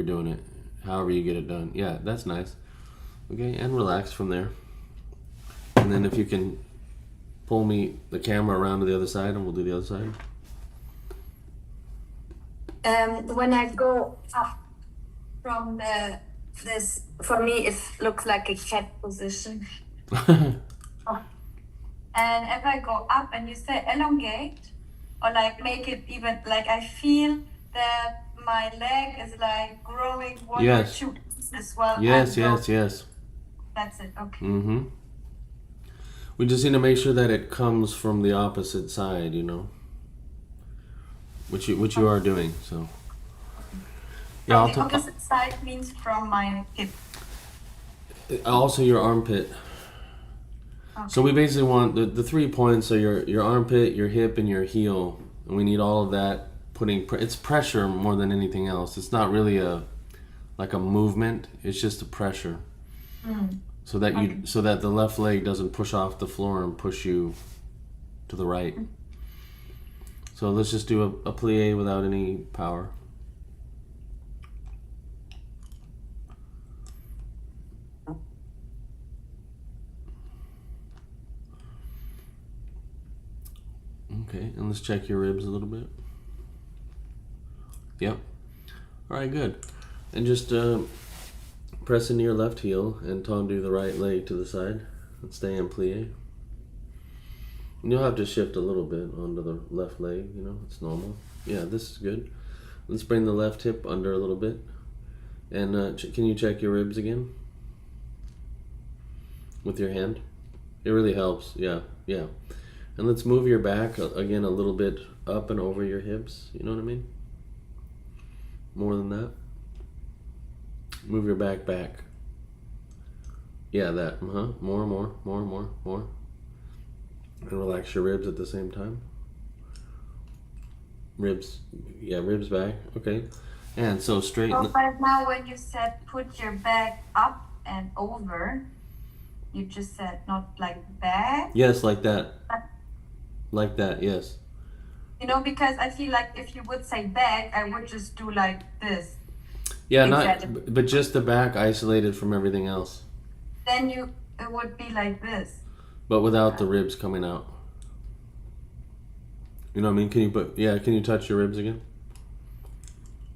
S1: doing it. However you get it done. Yeah, that's nice. Okay, and relax from there. And then if you can pull me the camera around to the other side and we'll do the other side.
S2: When I go up from this, for me it looks like a cat position. And if I go up and you say elongate, or like make it even, like I feel that my leg is like growing one or two inches while
S1: yes.
S2: That's it, okay.
S1: We just need to make sure that it comes from the opposite side, you know, which you are doing, so. Yeah,
S2: on the opposite side means from my hip.
S1: Also your armpit. Okay. So we basically want the 3 points are your armpit, your hip, and your heel, and we need all of that it's pressure more than anything else. It's not really like a movement. It's just a pressure, so that the left leg doesn't push off the floor and push you to the right. So let's just do a plie without any power. Okay, and let's check your ribs a little bit. Yep. All right, good. And just press into your left heel and tendu the right leg to the side and stay in plie. And you'll have to shift a little bit onto the left leg, you know, it's normal. Yeah, this is good. Let's bring the left hip under a little bit. And can you check your ribs again? With your hand? It really helps, yeah. And let's move your back again a little bit up and over your hips, you know what I mean? More than that. Move your back. Yeah, that. More. And relax your ribs at the same time. Ribs, yeah, ribs back. Okay. And so straighten.
S2: So right now, when you said put your back up and over, you just said not like back.
S1: Yes, like that. Like that, yes.
S2: You know, because I feel like if you would say back, I would just do like this.
S1: Yeah,
S2: Exactly.
S1: but just the back isolated from everything else.
S2: Then it would be like this.
S1: But without the ribs coming out. You know what I mean? Can you touch your ribs again?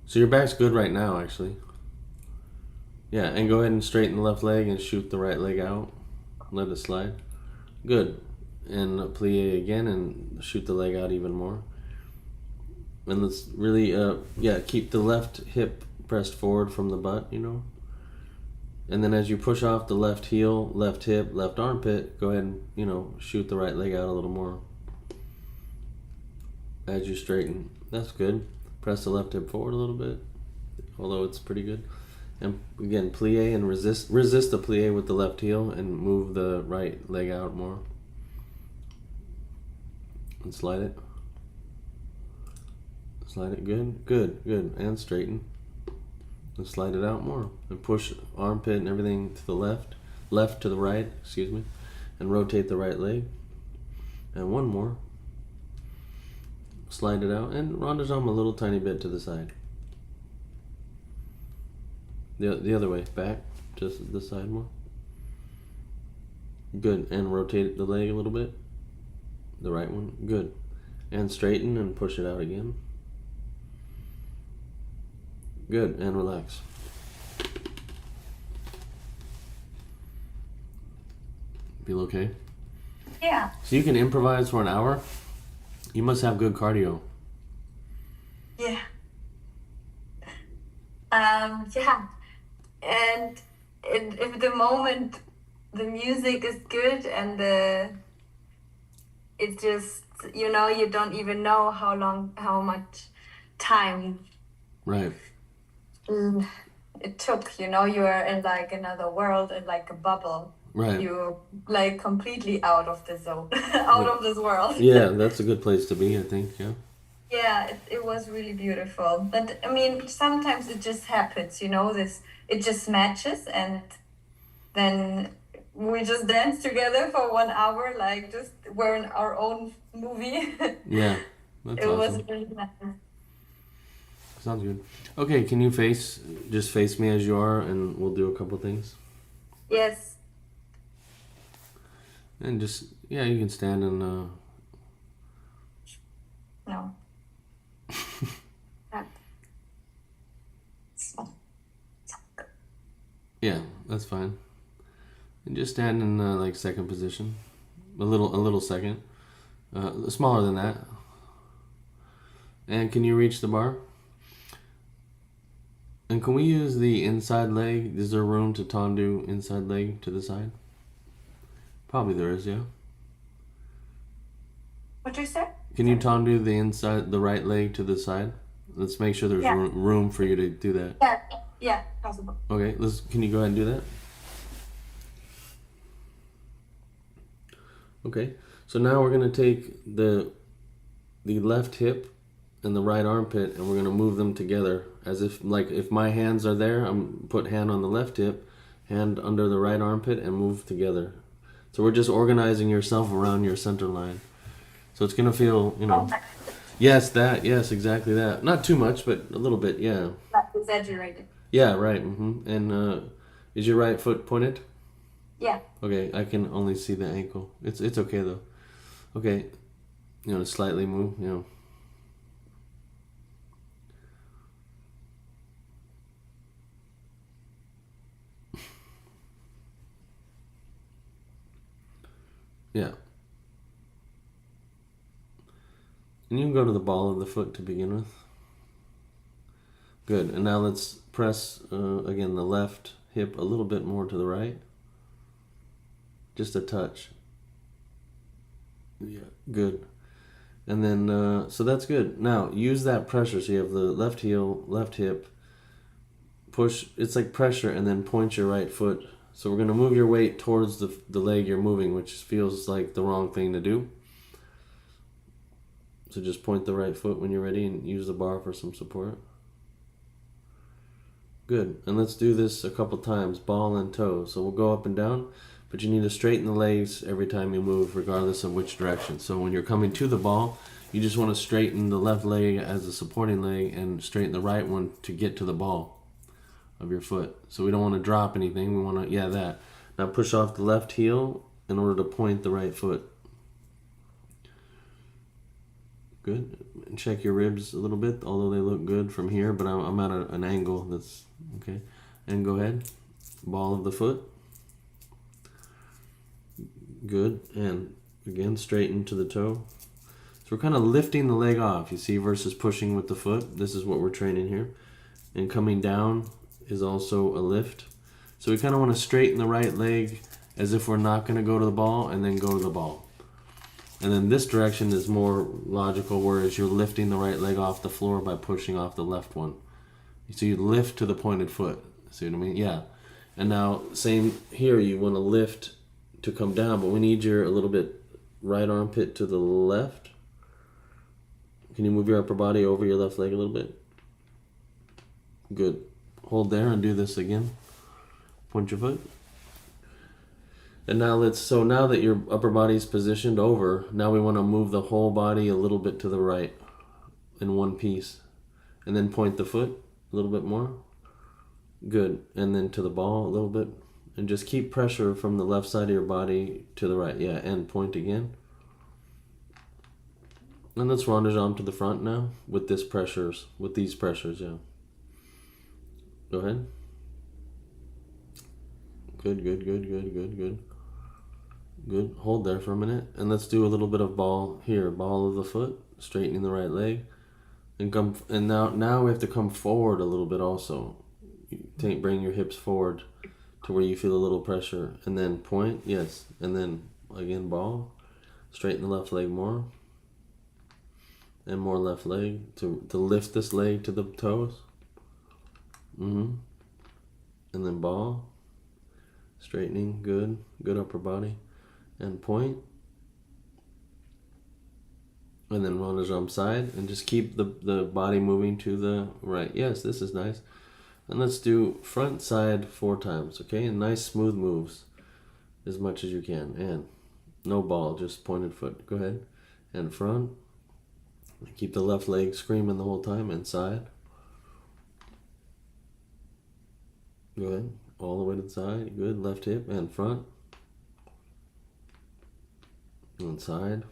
S1: So your back's good right now, actually. Yeah, and go ahead and straighten the left leg and shoot the right leg out. Let it slide. Good. And plie again and shoot the leg out even more. And let's really, keep the left hip pressed forward from the butt, you know. And then as you push off the left heel, left hip, left armpit, go ahead and, shoot the right leg out a little more. As you straighten. That's good. Press the left hip forward a little bit, although it's pretty good. And again, plie and resist the plie with the left heel and move the right leg out more. And slide it. Slide it, good. And straighten. And slide it out more. And push armpit and everything to the left to the right, excuse me. And rotate the right leg. And one more. Slide it out and rondejam a little tiny bit to the side. The other way, back, just this side more. Good, and rotate the leg a little bit. The right one, good. And straighten and push it out again. Good, and relax. Feel okay?
S2: Yeah.
S1: So you can improvise for an hour? You must have good cardio.
S2: Yeah. Yeah. And if the moment the music is good and it just, you don't even know how much time
S1: Right.
S2: it took, you are in like another world, in like a bubble.
S1: Right.
S2: You're like completely out of the zone, out of this world.
S1: Yeah, that's a good place to be, I think, yeah.
S2: Yeah, it was really beautiful. But I mean, sometimes it just happens, it just matches, and then we just dance together for 1 hour, like just we're in our own movie.
S1: Yeah, that's
S2: It was
S1: awesome.
S2: really nice.
S1: Sounds good. Okay, can you just face me as you are, and we'll do a couple things.
S2: Yes.
S1: And just, yeah, you can stand and,
S2: No.
S1: yeah, that's fine. And just stand in, like, second position. A little second. Smaller than that. And can you reach the bar? And can we use the inside leg? Is there room to tendu inside leg to the side? Probably there is, yeah.
S2: What you said?
S1: Can you tendu the right leg to the side? Let's make sure there's
S2: Yeah.
S1: room for you to do that.
S2: Yeah, possible.
S1: Okay, can you go ahead and do that? Okay, so now we're gonna take the left hip and the right armpit, and we're gonna move them together as if my hands are there. I'm put hand on the left hip, hand under the right armpit, and move together. So we're just organizing yourself around your center line. So it's gonna feel, yes, exactly that. Not too much, but a little bit, yeah.
S2: Not exaggerated.
S1: Yeah, right. And is your right foot pointed?
S2: Yeah.
S1: Okay, I can only see the ankle. It's okay though. Okay, slightly move. Yeah. And you can go to the ball of the foot to begin with. Good. And now let's press again the left hip a little bit more to the right. Just a touch. Yeah, good. And then, so that's good. Now, use that pressure. So you have the left heel, left hip. Push, it's like pressure, and then point your right foot So we're going to move your weight towards the leg you're moving, which feels like the wrong thing to do. So just point the right foot when you're ready and use the bar for some support. Good. And let's do this a couple times, ball and toe. So we'll go up and down, but you need to straighten the legs every time you move, regardless of which direction. So when you're coming to the ball, you just want to straighten the left leg as a supporting leg and straighten the right one to get to the ball of your foot. So we don't want to drop anything. We want to, yeah, that. Now push off the left heel in order to point the right foot. Good. And check your ribs a little bit, although they look good from here, but I'm at an angle that's okay. And go ahead. Ball of the foot. Good. And again, straighten to the toe. So we're kind of lifting the leg off, you see, versus pushing with the foot. This is what we're training here. And coming down is also a lift. So we kind of want to straighten the right leg as if we're not going to go to the ball and then go to the ball. And then this direction is more logical, whereas you're lifting the right leg off the floor by pushing off the left one. So you lift to the pointed foot. See what I mean? Yeah. And now, same here, you want to lift to come down, but we need your a little bit right armpit to the left. Can you move your upper body over your left leg a little bit? Good. Hold there and do this again. Point your foot. And now now that your upper body is positioned over, now we want to move the whole body a little bit to the right in one piece. And then point the foot a little bit more. Good. And then to the ball a little bit. And just keep pressure from the left side of your body to the right. Yeah, and point again. And let's rendezvous to the front now with these pressures, yeah. Go ahead. Good. Good. Hold there for a minute. And let's do a little bit of ball here. Ball of the foot, straightening the right leg. And now we have to come forward a little bit also. Bring your hips forward to where you feel a little pressure. And then point, yes. And then again ball. Straighten the left leg more. And more left leg to lift this leg to the toes. And then ball. Straightening, good upper body. And point. And then roll the jump side. And just keep the body moving to the right. Yes, this is nice. And let's do front side 4 times, okay? And nice smooth moves as much as you can. And no ball, just pointed foot. Go ahead. And front. Keep the left leg screaming the whole time. And side. Go ahead. All the way to the side. Good. Left hip and front. And side.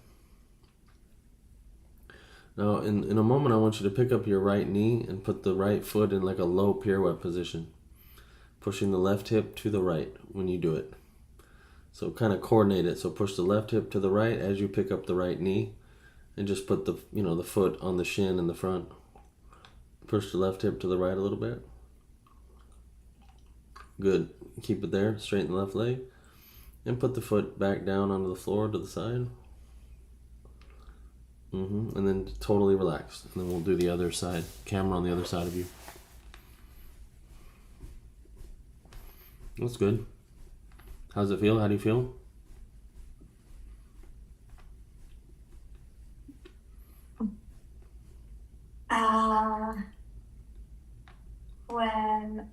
S1: Now, in a moment, I want you to pick up your right knee and put the right foot in like a low pirouette position. Pushing the left hip to the right when you do it. So kind of coordinate it. So push the left hip to the right as you pick up the right knee. And just put the foot on the shin in the front. Push the left hip to the right a little bit. Good. Keep it there. Straighten the left leg. And put the foot back down onto the floor to the side. And then totally relax. And then we'll do the other side. Camera on the other side of you. That's good. How does it feel? How do you feel?
S2: When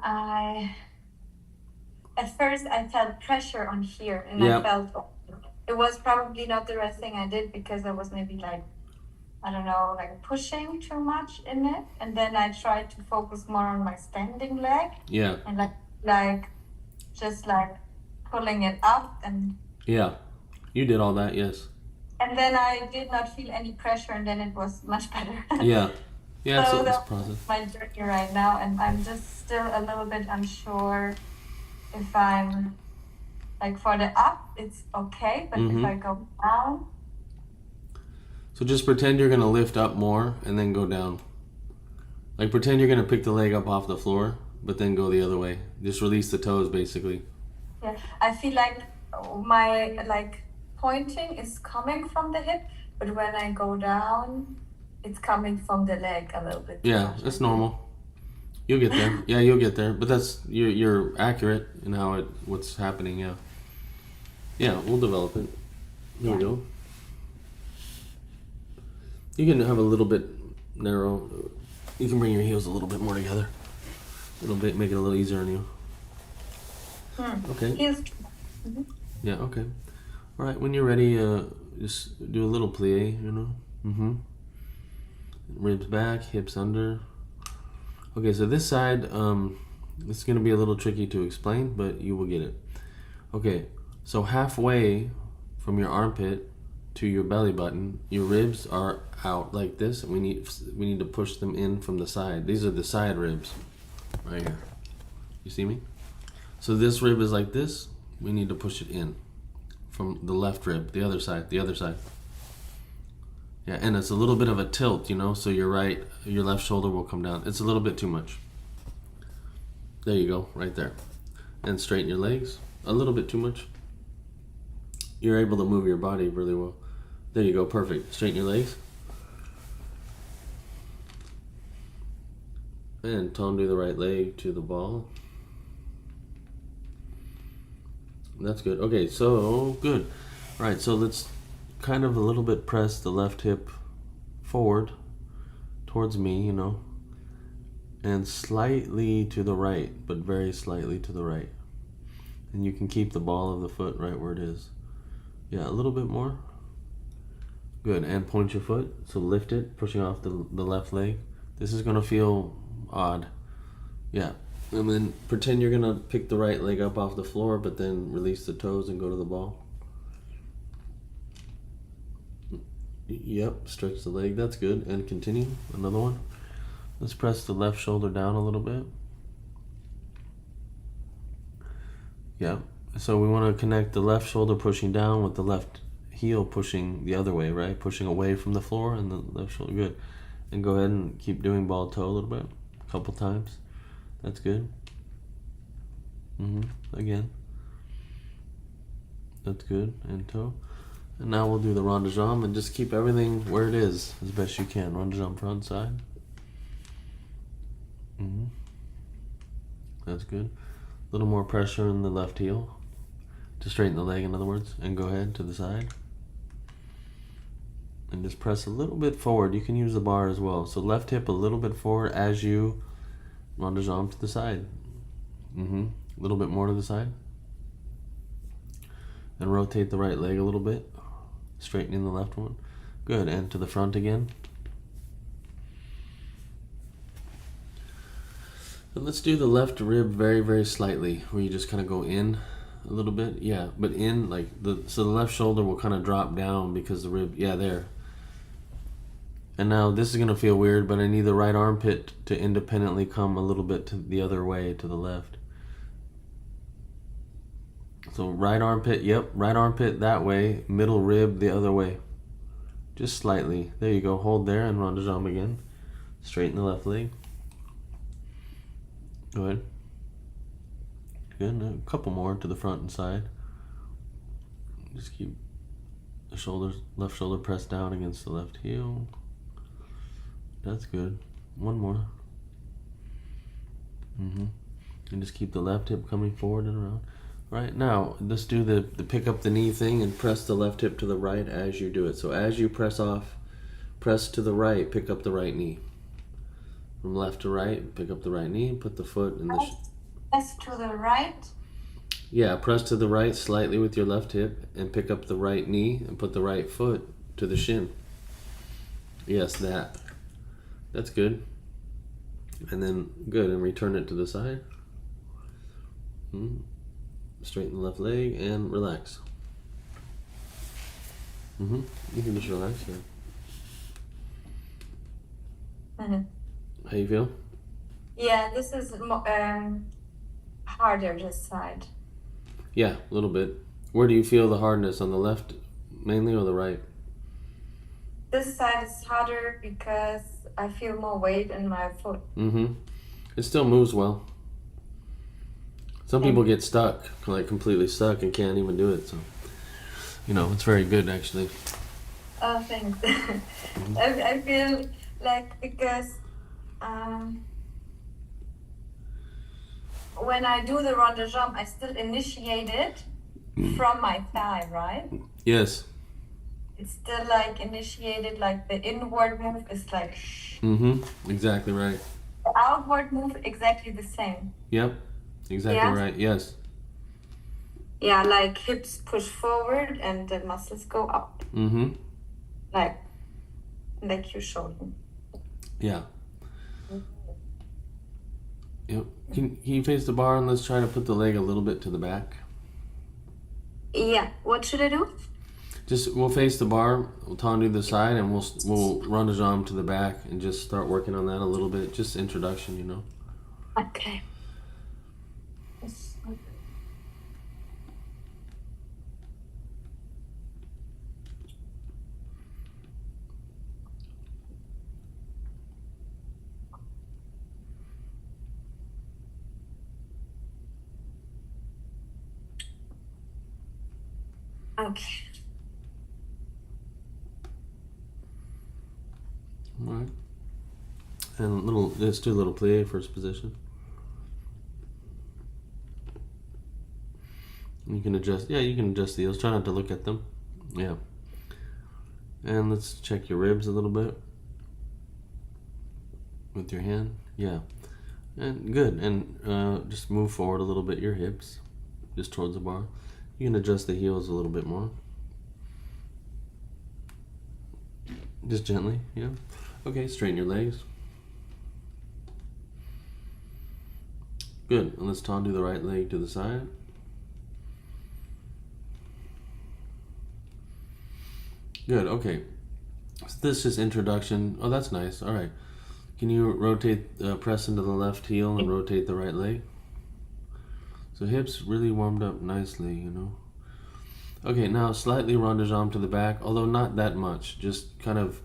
S2: at first I felt pressure on here, and
S1: Yep.
S2: I felt it was probably not the right thing I did, because I was maybe like, I don't know, like pushing too much in it. And then I tried to focus more on my standing leg.
S1: Yeah.
S2: And like just like pulling it up, and
S1: Yeah. You did all that, yes.
S2: and then I did not feel any pressure, and then it was much better.
S1: Yeah. Yeah,
S2: So
S1: so it's a
S2: that's
S1: process.
S2: my journey right now, and I'm just still a little bit unsure if I'm like, for the up it's okay, but if I go down,
S1: So just pretend you're going to lift up more and then go down. Like pretend you're going to pick the leg up off the floor, but then go the other way. Just release the toes, basically.
S2: yeah, I feel like my like pointing is coming from the hip, but when I go down, it's coming from the leg a little bit.
S1: Yeah, that's normal. You'll get there. Yeah, you'll get there. But that's you're accurate in what's happening. Yeah. Yeah, we'll develop it. There we go. You can have a little bit narrow. You can bring your heels a little bit more together. A little bit, make it a little easier on you. Okay.
S2: Heels.
S1: Yeah. Okay. All right. When you're ready, just do a little plie. Ribs back, hips under. Okay. So this side, it's gonna be a little tricky to explain, but you will get it. Okay. So halfway from your armpit to your belly button, your ribs are out like this, and we need to push them in from the side. These are the side ribs, right here. You see me? So this rib is like this. We need to push it in from the left rib, the other side. Yeah, and it's a little bit of a tilt, so your left shoulder will come down. It's a little bit too much. There you go, right there. And straighten your legs. A little bit too much. You're able to move your body really well. There you go, perfect. Straighten your legs. And Tom, do the right leg to the ball. That's good. Okay, so good. All right, so let's kind of a little bit press the left hip forward towards me, and slightly to the right, but very slightly to the right. And you can keep the ball of the foot right where it is. Yeah, a little bit more. Good, and point your foot. So lift it, pushing off the left leg. This is gonna feel odd. Yeah, and then pretend you're gonna pick the right leg up off the floor, but then release the toes and go to the ball. Yep, stretch the leg, that's good. And continue, another one. Let's press the left shoulder down a little bit. Yep, so we wanna connect the left shoulder pushing down with the left heel pushing the other way, right? Pushing away from the floor and the left shoulder, good. And go ahead and keep doing ball toe a little bit, a couple times. That's good. Again. That's good, and toe. And now we'll do the rond de jambe and just keep everything where it is as best you can. Rond de jambe front side. That's good. A little more pressure in the left heel to straighten the leg, in other words, and go ahead to the side. And just press a little bit forward. You can use the bar as well. So left hip a little bit forward as you rond de jambe to the side. A little bit more to the side. And rotate the right leg a little bit, straightening the left one. Good, and to the front again. And let's do the left rib very, very slightly, where you just kind of go in a little bit. Yeah, but in so the left shoulder will kind of drop down because the rib, yeah, there. And now this is gonna feel weird, but I need the right armpit to independently come a little bit to the other way, to the left. So right armpit, yep, right armpit that way, middle rib the other way. Just slightly. There you go, hold there and rond de jambe again. Straighten the left leg. Go ahead. Good, a couple more to the front and side. Just keep the left shoulder pressed down against the left heel. That's good. One more. And just keep the left hip coming forward and around. Right, now let's do the pick up the knee thing and press the left hip to the right as you do it. So as you press off, press to the right, pick up the right knee. From left to right, pick up the right knee, put the foot in the...
S2: Press to the right?
S1: Yeah, press to the right slightly with your left hip and pick up the right knee and put the right foot to the shin. Yes, that. That's good. And then, good, and return it to the side. Straighten the left leg and relax. You can just relax here. How you feel?
S2: Yeah, this is harder this side.
S1: Yeah, a little bit. Where do you feel the hardness? On the left mainly or the right?
S2: This side is harder because I feel more weight in my foot.
S1: It still moves well. Some people get stuck, like completely stuck and can't even do it. So, it's very good actually.
S2: Oh, thanks. I feel like because when I do the rond de jambe, I still initiate it from my thigh, right?
S1: Yes.
S2: It's still like initiated, like the inward move is like
S1: Exactly right.
S2: the outward move exactly the same.
S1: Yep. Exactly
S2: Yeah.
S1: right. Yes.
S2: Yeah, like hips push forward and the muscles go up. Like you showed me.
S1: Yeah. Yep. Can you face the bar and let's try to put the leg a little bit to the back?
S2: Yeah. What should I do?
S1: Just we'll face the bar, we'll to the side, and we'll run the jambe to the back and just start working on that a little bit. Just introduction, you know.
S2: Okay. Okay.
S1: All right. And let's do a little plie first position. You can adjust. Yeah, you can adjust the heels. Try not to look at them. Yeah. And let's check your ribs a little bit with your hand. Yeah. And good. And just move forward a little bit your hips, just towards the bar. You can adjust the heels a little bit more. Just gently, yeah. Okay, straighten your legs. Good. And let's do the right leg to the side. Good. Okay. So this is introduction. Oh, that's nice. All right. Can you rotate, press into the left heel and rotate the right leg? So hips really warmed up nicely, you know. Okay, now slightly rond de jambe to the back, although not that much. Just kind of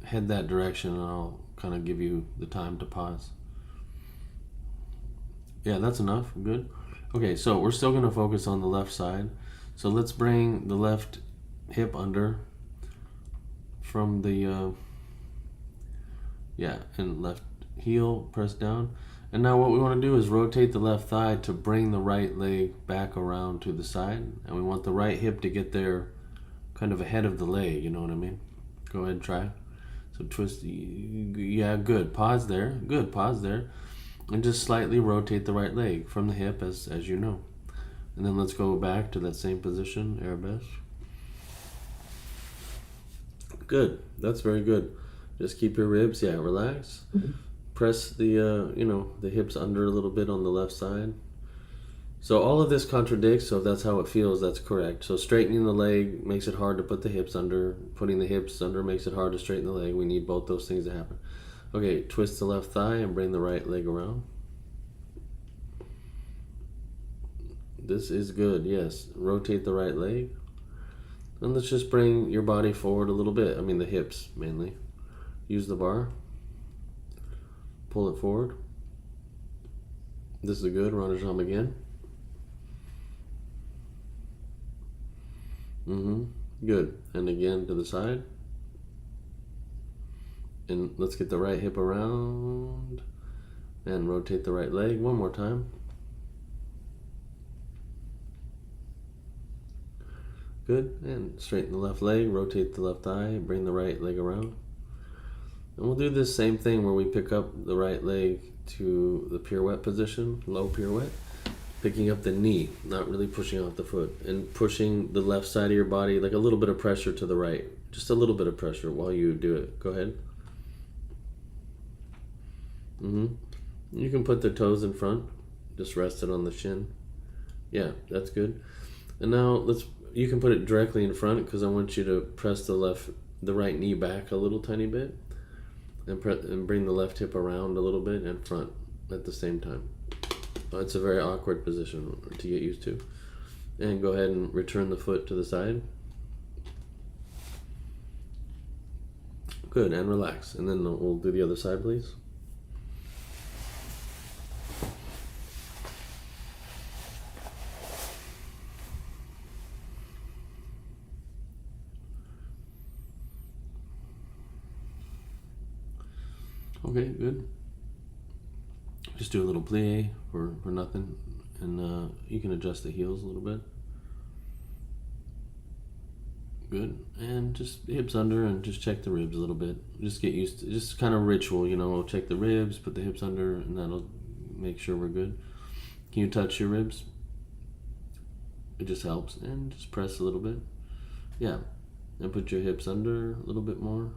S1: head that direction and I'll kind of give you the time to pause. Yeah, that's enough. Good. Okay, so we're still going to focus on the left side. So let's bring the left hip under from the, and left heel, press down. And now what we want to do is rotate the left thigh to bring the right leg back around to the side. And we want the right hip to get there kind of ahead of the leg, you know what I mean? Go ahead and try. So twist, yeah, good. Pause there. Good, pause there. And just slightly rotate the right leg from the hip as you know. And then let's go back to that same position, arabesque. Good, that's very good. Just keep your ribs, relax. Press the, the hips under a little bit on the left side. So all of this contradicts, so if that's how it feels, that's correct. So straightening the leg makes it hard to put the hips under. Putting the hips under makes it hard to straighten the leg. We need both those things to happen. Okay, twist the left thigh and bring the right leg around. This is good, yes. Rotate the right leg. And let's just bring your body forward a little bit. I mean the hips mainly. Use the bar. Pull it forward. This is good. Rond de jambe again. Good. And again to the side. And let's get the right hip around. And rotate the right leg one more time. Good. And straighten the left leg. Rotate the left thigh. Bring the right leg around. And we'll do this same thing where we pick up the right leg to the pirouette position, low pirouette, picking up the knee, not really pushing off the foot, and pushing the left side of your body, like a little bit of pressure to the right, just a little bit of pressure while you do it. Go ahead. You can put the toes in front, just rest it on the shin. Yeah, that's good. And now you can put it directly in front because I want you to press the right knee back a little tiny bit. And bring the left hip around a little bit and front at the same time. It's a very awkward position to get used to. And go ahead and return the foot to the side. Good, and relax. And then we'll do the other side, please. Okay, good. Just do a little plie for nothing. And you can adjust the heels a little bit. Good. And just hips under and just check the ribs a little bit. Just get used to just kind of ritual, we'll check the ribs, put the hips under, and that'll make sure we're good. Can you touch your ribs? It just helps. And just press a little bit. Yeah. And put your hips under a little bit more.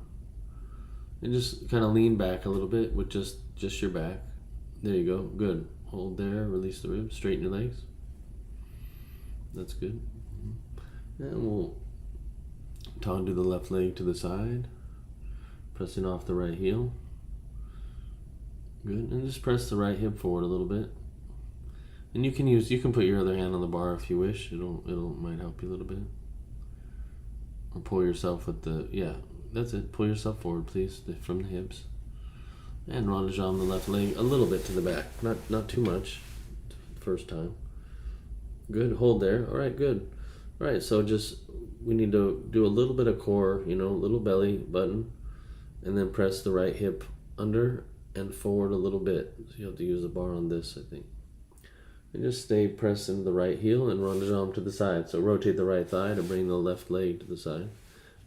S1: And just kind of lean back a little bit with just your back. There you go. Good. Hold there. Release the ribs. Straighten your legs. That's good. And we'll toggle the left leg to the side. Pressing off the right heel. Good. And just press the right hip forward a little bit. And you can put your other hand on the bar if you wish. It'll might help you a little bit. Or pull yourself with that's it. Pull yourself forward, please, from the hips. And rondejam the left leg a little bit to the back. Not too much. First time. Good. Hold there. All right, good. All right, so we need to do a little bit of core, little belly button, and then press the right hip under and forward a little bit. So you have to use a bar on this, I think. And just stay pressing the right heel and rondejam to the side. So rotate the right thigh to bring the left leg to the side.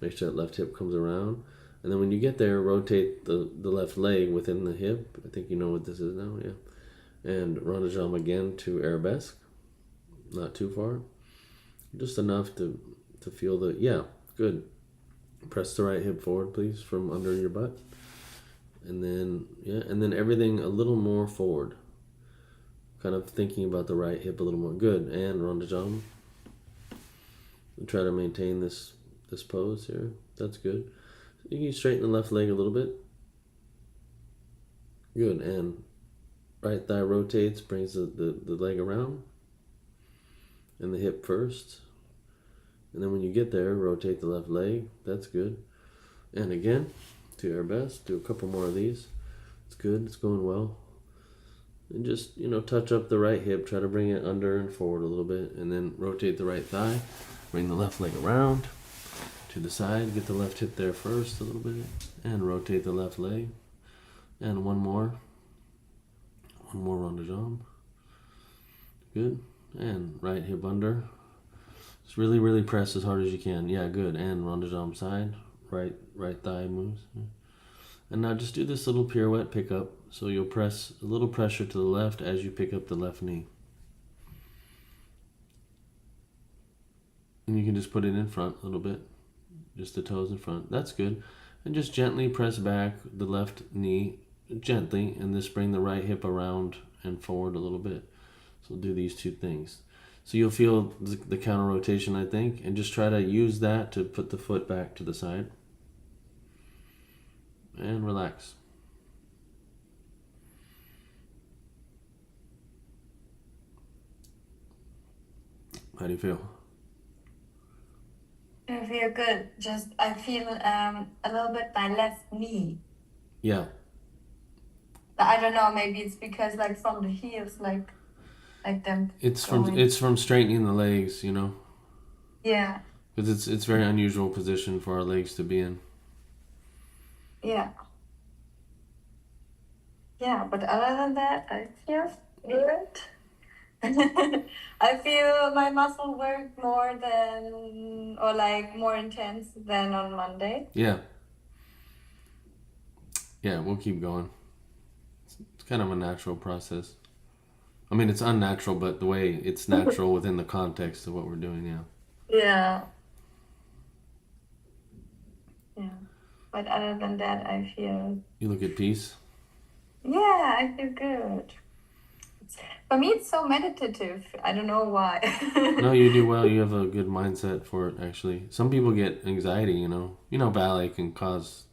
S1: Make sure that left hip comes around. And then when you get there, rotate the left leg within the hip. I think you know what this is now, yeah. And rondejam again to arabesque. Not too far. Just enough to feel good. Press the right hip forward, please, from under your butt. And then everything a little more forward. Kind of thinking about the right hip a little more. Good. And rondejam. And try to maintain this pose here. That's good. You can straighten the left leg a little bit. Good. And right thigh rotates, brings the leg around. And the hip first. And then when you get there, rotate the left leg. That's good. And again, to our best. Do a couple more of these. It's good. It's going well. And just, touch up the right hip. Try to bring it under and forward a little bit. And then rotate the right thigh. Bring the left leg around to the side. Get the left hip there first a little bit. And rotate the left leg. And one more. One more rondejam. Good. And right hip under. Just really, really press as hard as you can. Yeah, good. And rondejam side. Right thigh moves. And now just do this little pirouette pickup. So you'll press a little pressure to the left as you pick up the left knee. And you can just put it in front a little bit. Just the toes in front. That's good. And just gently press back the left knee. Gently. And just bring the right hip around and forward a little bit. So do these two things. So you'll feel the counter rotation, I think. And just try to use that to put the foot back to the side. And relax. How do you feel?
S2: I feel good. I feel a little bit my left knee.
S1: Yeah.
S2: I don't know. Maybe it's because from the heels, like them.
S1: It's from straightening the legs,
S2: Yeah.
S1: Because it's very unusual position for our legs to be in.
S2: Yeah. Yeah, but other than that, I feel good. I feel my muscle work more intense than on Monday.
S1: Yeah. Yeah, we'll keep going. It's kind of a natural process. I mean, it's unnatural, but the way it's natural within the context of what we're doing, yeah.
S2: Yeah. Yeah. But other than that, I feel...
S1: You look at peace?
S2: Yeah, I feel good. For me, it's so meditative. I don't know why.
S1: No, you do well. You have a good mindset for it, actually. Some people get anxiety, ballet can cause...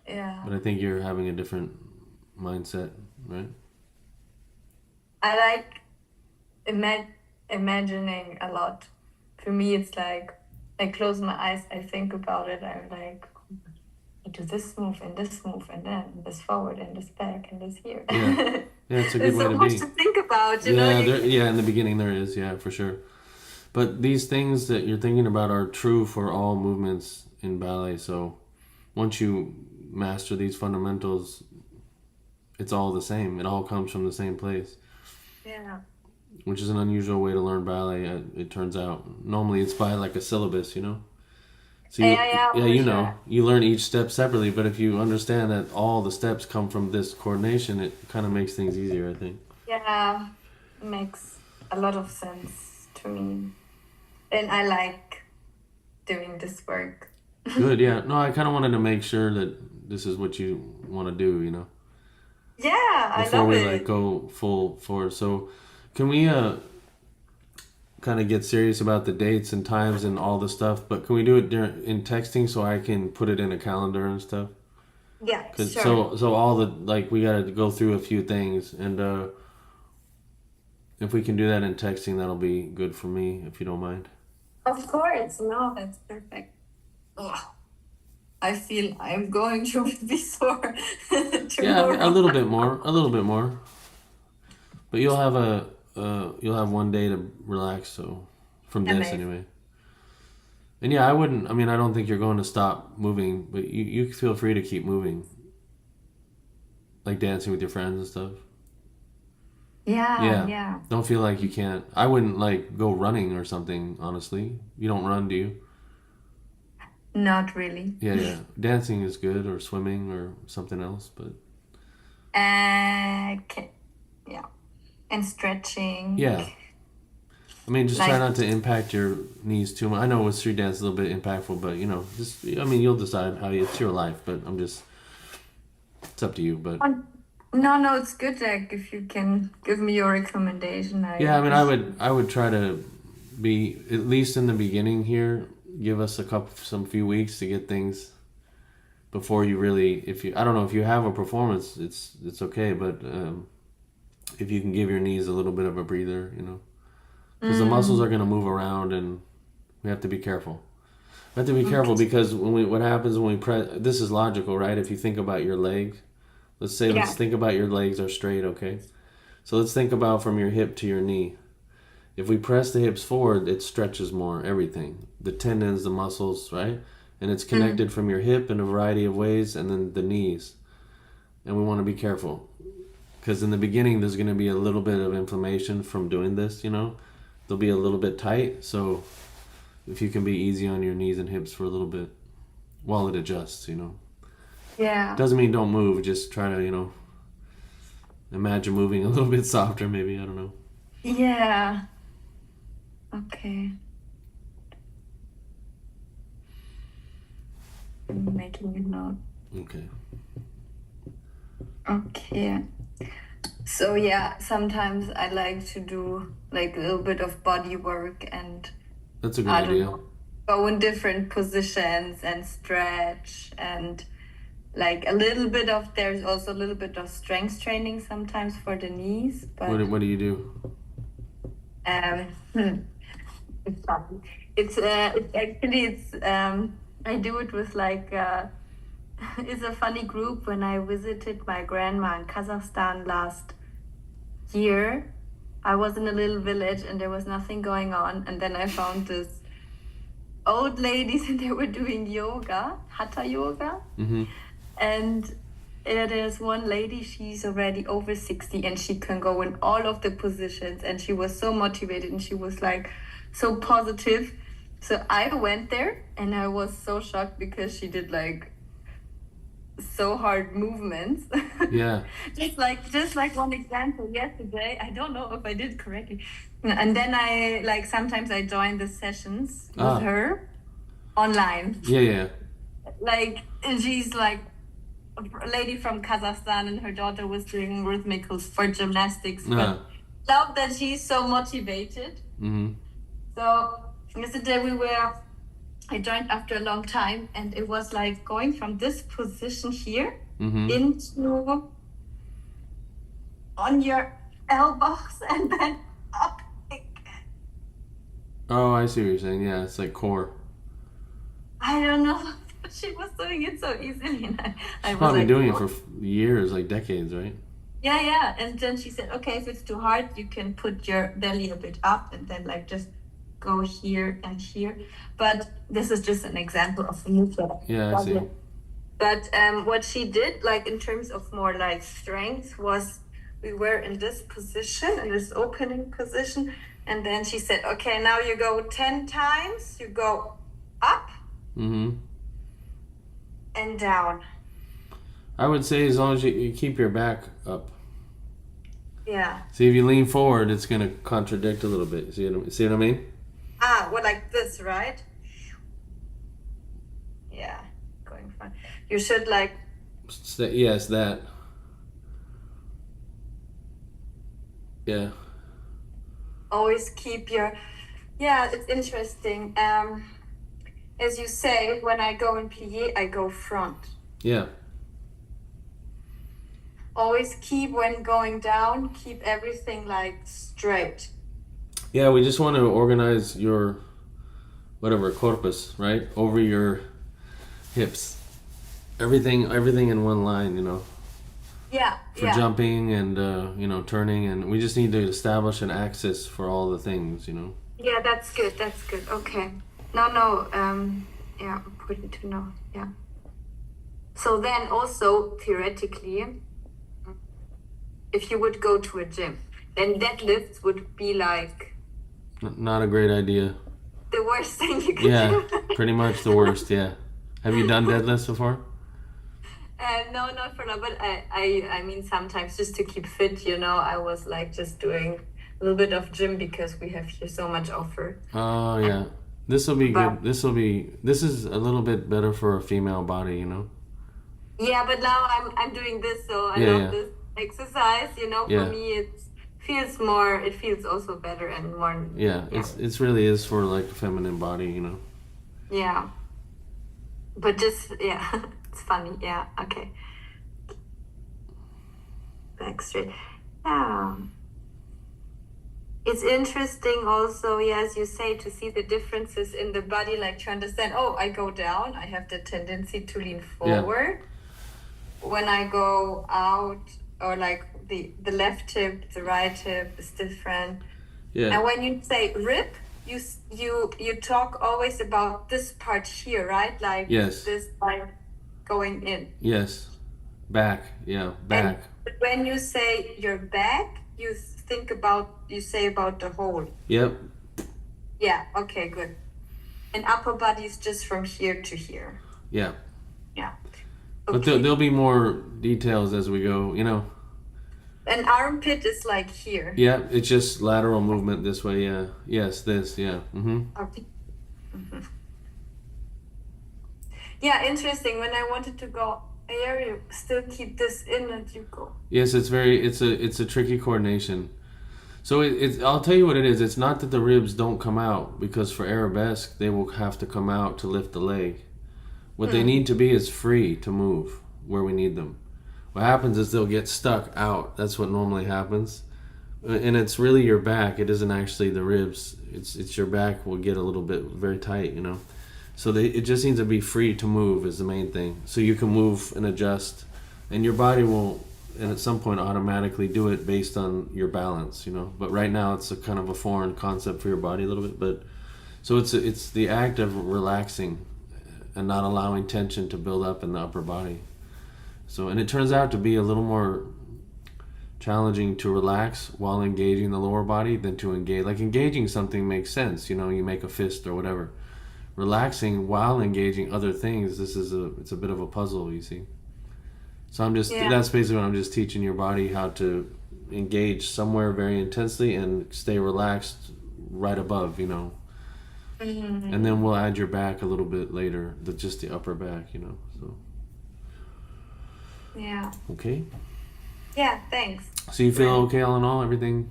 S2: Yeah.
S1: But I think you're having a different mindset, right?
S2: I like imagining a lot. For me, it's like I close my eyes, I think about it. I'm like, I do this move and then this forward and this back and this here.
S1: Yeah, it's a good way to be.
S2: There's so much to think about, you know.
S1: In the beginning there is, yeah, for sure. But these things that you're thinking about are true for all movements in ballet. So once you master these fundamentals, it's all the same. It all comes from the same place,
S2: Yeah.
S1: which is an unusual way to learn ballet. It turns out normally it's by like a syllabus, you know. So
S2: Yeah, yeah,
S1: yeah,
S2: for
S1: you
S2: sure.
S1: know, you learn each step separately, but if you understand that all the steps come from this coordination, it kind of makes things easier, I think.
S2: Yeah, makes a lot of sense to me. And I like doing this work.
S1: Good, yeah. No, I kind of wanted to make sure that this is what you want to do, you know,
S2: Yeah, I
S1: before
S2: love
S1: we like
S2: it.
S1: go full forward. So, can we kind of get serious about the dates and times and all the stuff? But can we do it in texting so I can put it in a calendar and stuff?
S2: Yeah,
S1: Cause
S2: sure.
S1: so all the like we gotta go through a few things, and if we can do that in texting, that'll be good for me if you don't mind.
S2: Of course. No, that's perfect. Ugh, I feel I'm going to be sore
S1: Yeah, a
S2: tomorrow.
S1: little bit more, a little bit more. But you'll have one day to relax. So from this
S2: Amazing.
S1: anyway. And yeah, I wouldn't. I mean, I don't think you're going to stop moving, but you feel free to keep moving, like dancing with your friends and stuff.
S2: Yeah,
S1: Yeah,
S2: yeah.
S1: don't feel like you can't. I wouldn't like go running or something. Honestly, you don't run, do you?
S2: Not really.
S1: Yeah, yeah. Dancing is good, or swimming, or something else. But
S2: Okay. Yeah. And stretching.
S1: yeah, I mean, just try
S2: Like,
S1: not to impact your knees too much. I know with street dance it's a little bit impactful, but you know, just I mean, you'll decide how you. It's your life, but I'm just it's up to you. But
S2: no, no, it's good. Like, if you can give me your recommendation, I
S1: yeah, I mean,
S2: appreciate.
S1: I would try to be at least in the beginning here. Give us some few weeks to get things before you really. If you, I don't know if you have a performance, it's okay, but if you can give your knees a little bit of a breather, you know, because the muscles are
S2: Mm,
S1: going to move around and we have to be careful. We have to be careful
S2: okay.
S1: because what happens when we press, this is logical, right? If you think about your legs, let's
S2: Yeah.
S1: think about your legs are straight, okay? So let's think about from your hip to your knee. If we press the hips forward, it stretches more, everything. The tendons, the muscles, right? And it's
S2: Mm,
S1: connected from your hip in a variety of ways and then the knees. And we want to be careful because in the beginning there's going to be a little bit of inflammation from doing this, you know? They'll be a little bit tight, so if you can be easy on your knees and hips for a little bit while it adjusts, you know.
S2: yeah.
S1: Doesn't mean don't move, just try to, you know, imagine moving a little bit softer maybe, I don't know.
S2: Yeah. Okay. I'm making a note.
S1: Okay.
S2: Okay. So yeah, sometimes I like to do like a little bit of body work and
S1: That's a good
S2: I don't
S1: idea.
S2: know, go in different positions and stretch and like a little bit of there's also a little bit of strength training sometimes for the knees, but
S1: What do you do?
S2: hmm, it's fun. It's actually it's I do it with like it's a funny group when I visited my grandma in Kazakhstan last year. I was in a little village and there was nothing going on, and then I found this old ladies and they were doing yoga, hatha yoga.
S1: Mm-hmm.
S2: And there's one lady, she's already over 60 and she can go in all of the positions. And she was so motivated and she was like so positive. So I went there and I was so shocked because she did like so hard movements.
S1: Yeah.
S2: just like one example yesterday. I don't know if I did correctly. And then I like sometimes I join the sessions with
S1: Ah.
S2: her online.
S1: Yeah, yeah.
S2: Like and she's like a lady from Kazakhstan and her daughter was doing rhythmicals for gymnastics,
S1: Ah.
S2: but love that she's so motivated.
S1: Mm-hmm.
S2: So yesterday I joined after a long time and it was like going from this position here
S1: Mm-hmm.
S2: into on your elbows and then up again.
S1: Oh, I see what you're saying. Yeah, it's like core.
S2: I don't know. She was doing it so easily and I
S1: She's
S2: was
S1: probably
S2: like,
S1: doing it
S2: oh.
S1: for years, like decades, right?
S2: Yeah, yeah. And then she said, okay, if it's too hard, you can put your belly a bit up and then like just go here and here. But this is just an example of a movement.
S1: Yeah, I see.
S2: But what she did, like in terms of more like strength, was we were in this position, in this opening position, and then she said, "Okay, now you go 10 times. You go up
S1: Mm-hmm.
S2: and down."
S1: I would say as long as you keep your back up.
S2: Yeah.
S1: See, if you lean forward, it's going to contradict a little bit. See what I mean?
S2: Well, like this, right? Yeah, going fine. You should like.
S1: Yes, that. Yeah.
S2: Always keep your. Yeah, it's interesting. As you say, when I go in plie, I go front.
S1: Yeah.
S2: Always keep, when going down, keep everything like straight.
S1: Yeah, we just want to organize your whatever corpus, right, over your hips. Everything in one line,
S2: Yeah.
S1: for jumping and turning, and we just need to establish an axis for all the things.
S2: Yeah, that's good. Okay. No. Yeah, important to know. Yeah. So then also theoretically, if you would go to a gym, then deadlifts would be like
S1: Not a great idea.
S2: the worst thing you could
S1: Yeah,
S2: do.
S1: pretty much the worst. Yeah. Have you done deadlifts before?
S2: No, not for now, but I mean sometimes just to keep fit, I was like just doing a little bit of gym because we have here so much offer.
S1: Oh yeah, this will be
S2: But-
S1: good. This is a little bit better for a female body.
S2: Yeah, but now I'm doing this, so I
S1: Yeah,
S2: love
S1: yeah.
S2: this exercise.
S1: Yeah.
S2: For me it feels also better and more.
S1: Yeah, it's really is for like a feminine body.
S2: Yeah. But just it's funny. Yeah. Okay. Back straight. Yeah. It's interesting also, as you say, to see the differences in the body, like to understand, I go down, I have the tendency to lean forward. When I go out, or like the left hip, the right hip is different.
S1: Yeah.
S2: And when you say rib, you talk always about this part here, right? Like
S1: Yes.
S2: this like going in.
S1: Yes. Back. Yeah. Back.
S2: And when you say your back, you say about the whole.
S1: Yep.
S2: Yeah, okay, good. And upper body is just from here to here.
S1: Yeah.
S2: Yeah.
S1: But
S2: Okay.
S1: there'll be more details as we go.
S2: An armpit is like here.
S1: Yeah. It's just lateral movement this way. Yeah. Yes. This. Yeah. Mm-hmm.
S2: Okay. Mhm. Yeah, interesting. When I wanted to go here, you still keep this in and you go.
S1: Yes. It's a tricky coordination. So I'll tell you what it is. It's not that the ribs don't come out, because for arabesque they will have to come out to lift the leg. What they need to be is free to move where we need them. What happens is they'll get stuck out. That's what normally happens. And it's really your back. It isn't actually the ribs. It's your back will get a little bit very tight, So it just needs to be free to move is the main thing. So you can move and adjust, and your body will, and at some point automatically do it based on your balance, But right now it's a kind of a foreign concept for your body a little bit. But so it's the act of relaxing and not allowing tension to build up in the upper body. So, and it turns out to be a little more challenging to relax while engaging the lower body than to engage. Like engaging something makes sense, you make a fist or whatever. Relaxing while engaging other things, it's a bit of a puzzle, you see. So that's basically what I'm just teaching your body how to engage somewhere very intensely and stay relaxed right above,
S2: Mm-hmm.
S1: And then we'll add your back a little bit later, just the upper back, So
S2: Yeah.
S1: okay.
S2: Yeah, thanks.
S1: So you feel okay all in all? Everything?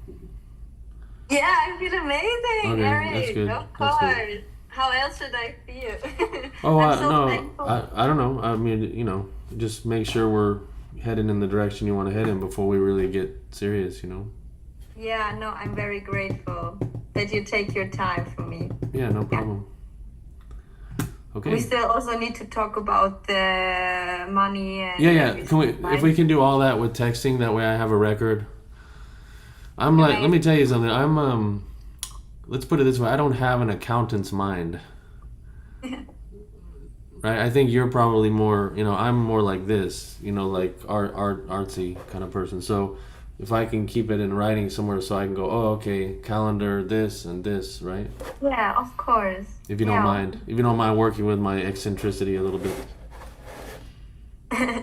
S2: Yeah, I feel amazing.
S1: Okay,
S2: Eric,
S1: that's good.
S2: Of
S1: That's
S2: course.
S1: good.
S2: How else should I feel?
S1: Oh,
S2: I'm so
S1: no.
S2: thankful.
S1: I don't know. I mean, just make sure we're heading in the direction you want to head in before we really get serious,
S2: Yeah, no, I'm very grateful that you take your time for me.
S1: Yeah, no problem. Okay.
S2: We still also need to talk about the money and
S1: Yeah.
S2: everything,
S1: Can we?
S2: right?
S1: If we can do all that with texting, that way I have a record. I'm like, let me tell you something. Let's put it this way. I don't have an accountant's mind. right? I think you're probably more, I'm more like this, like artsy kind of person. So if I can keep it in writing somewhere so I can go, oh, okay, calendar, this and this, right?
S2: Yeah, of course.
S1: If you don't
S2: Yeah.
S1: mind, if you don't mind working with my eccentricity a little bit.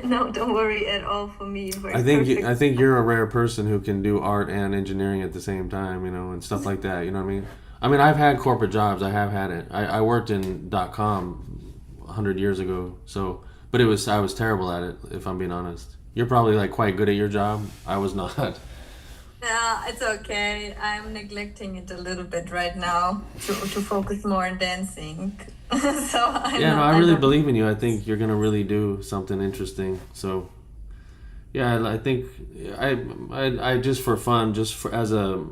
S2: No, don't worry at all. For me, it
S1: I
S2: works
S1: think
S2: perfect.
S1: I think you're a rare person who can do art and engineering at the same time, and stuff like that. You know what I mean? I mean, I've had corporate jobs. I have had it. I worked in .com 100 years ago. So, but I was terrible at it. If I'm being honest, you're probably like quite good at your job. I was not.
S2: Yeah, it's okay. I'm neglecting it a little bit right now to focus more on dancing. So I'm
S1: Yeah, no,
S2: not.
S1: I
S2: I
S1: really
S2: don't.
S1: believe in you. I think you're gonna really do something interesting. So, yeah, I think I just for fun, just for as a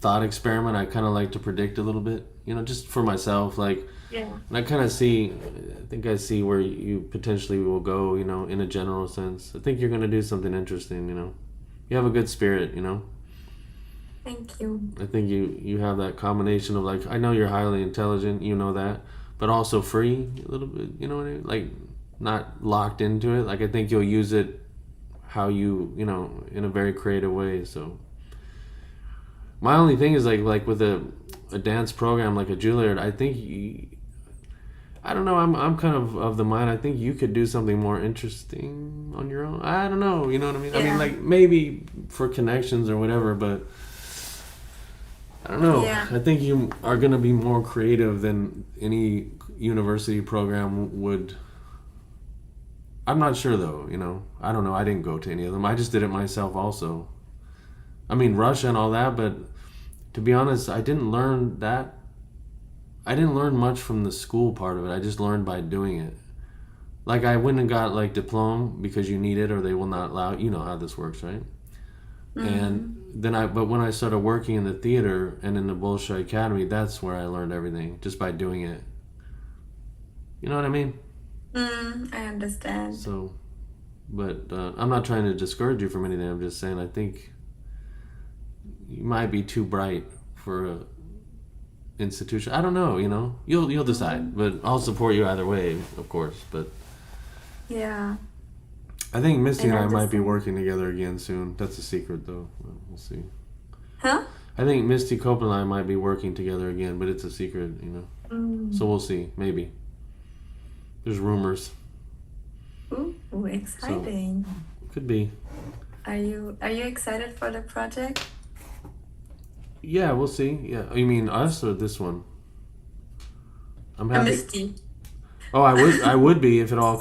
S1: thought experiment, I kind of like to predict a little bit, just for myself. Like,
S2: Yeah.
S1: and I think I see where you potentially will go, in a general sense. I think you're going to do something interesting. You have a good spirit.
S2: Thank you.
S1: I think you have that combination of, like, I know you're highly intelligent, that, but also free a little bit, you know what I mean? Like, not locked into it. Like, I think you'll use it how in a very creative way. So my only thing is like with a dance program like a Juilliard, I think I don't know. I'm kind of the mind. I think you could do something more interesting on your own. I don't know. You know what I mean? I mean,
S2: Yeah.
S1: like maybe for connections or whatever, but I don't know.
S2: Yeah.
S1: I think you are going to be more creative than any university program would. I'm not sure though. I don't know. I didn't go to any of them. I just did it myself also. I mean, Russia and all that, but to be honest, I didn't learn that. I didn't learn much from the school part of it. I just learned by doing it. Like, I went and got like diploma because you need it or they will not allow. You know how this works, right?
S2: Mm.
S1: And but when I started working in the theater and in the Bolshoi Academy, that's where I learned everything just by doing it. You know what I mean?
S2: I understand.
S1: So, but I'm not trying to discourage you from anything. I'm just saying I think you might be too bright for a institution. I don't know. You'll
S2: Mm.
S1: decide. But I'll support you either way, of course. But
S2: Yeah.
S1: I think Misty
S2: I
S1: and I might be
S2: understand.
S1: working together again soon. That's a secret, though. We'll see.
S2: Huh?
S1: I think Misty Copeland and I might be working together again, but it's a secret. So
S2: Mm.
S1: we'll see. Maybe. There's rumors.
S2: Ooh,
S1: So
S2: exciting.
S1: could be.
S2: Are you excited for the project?
S1: Yeah, we'll see. Yeah. You mean us or this one? I'm
S2: A
S1: happy.
S2: Misty.
S1: Oh, I would be if it all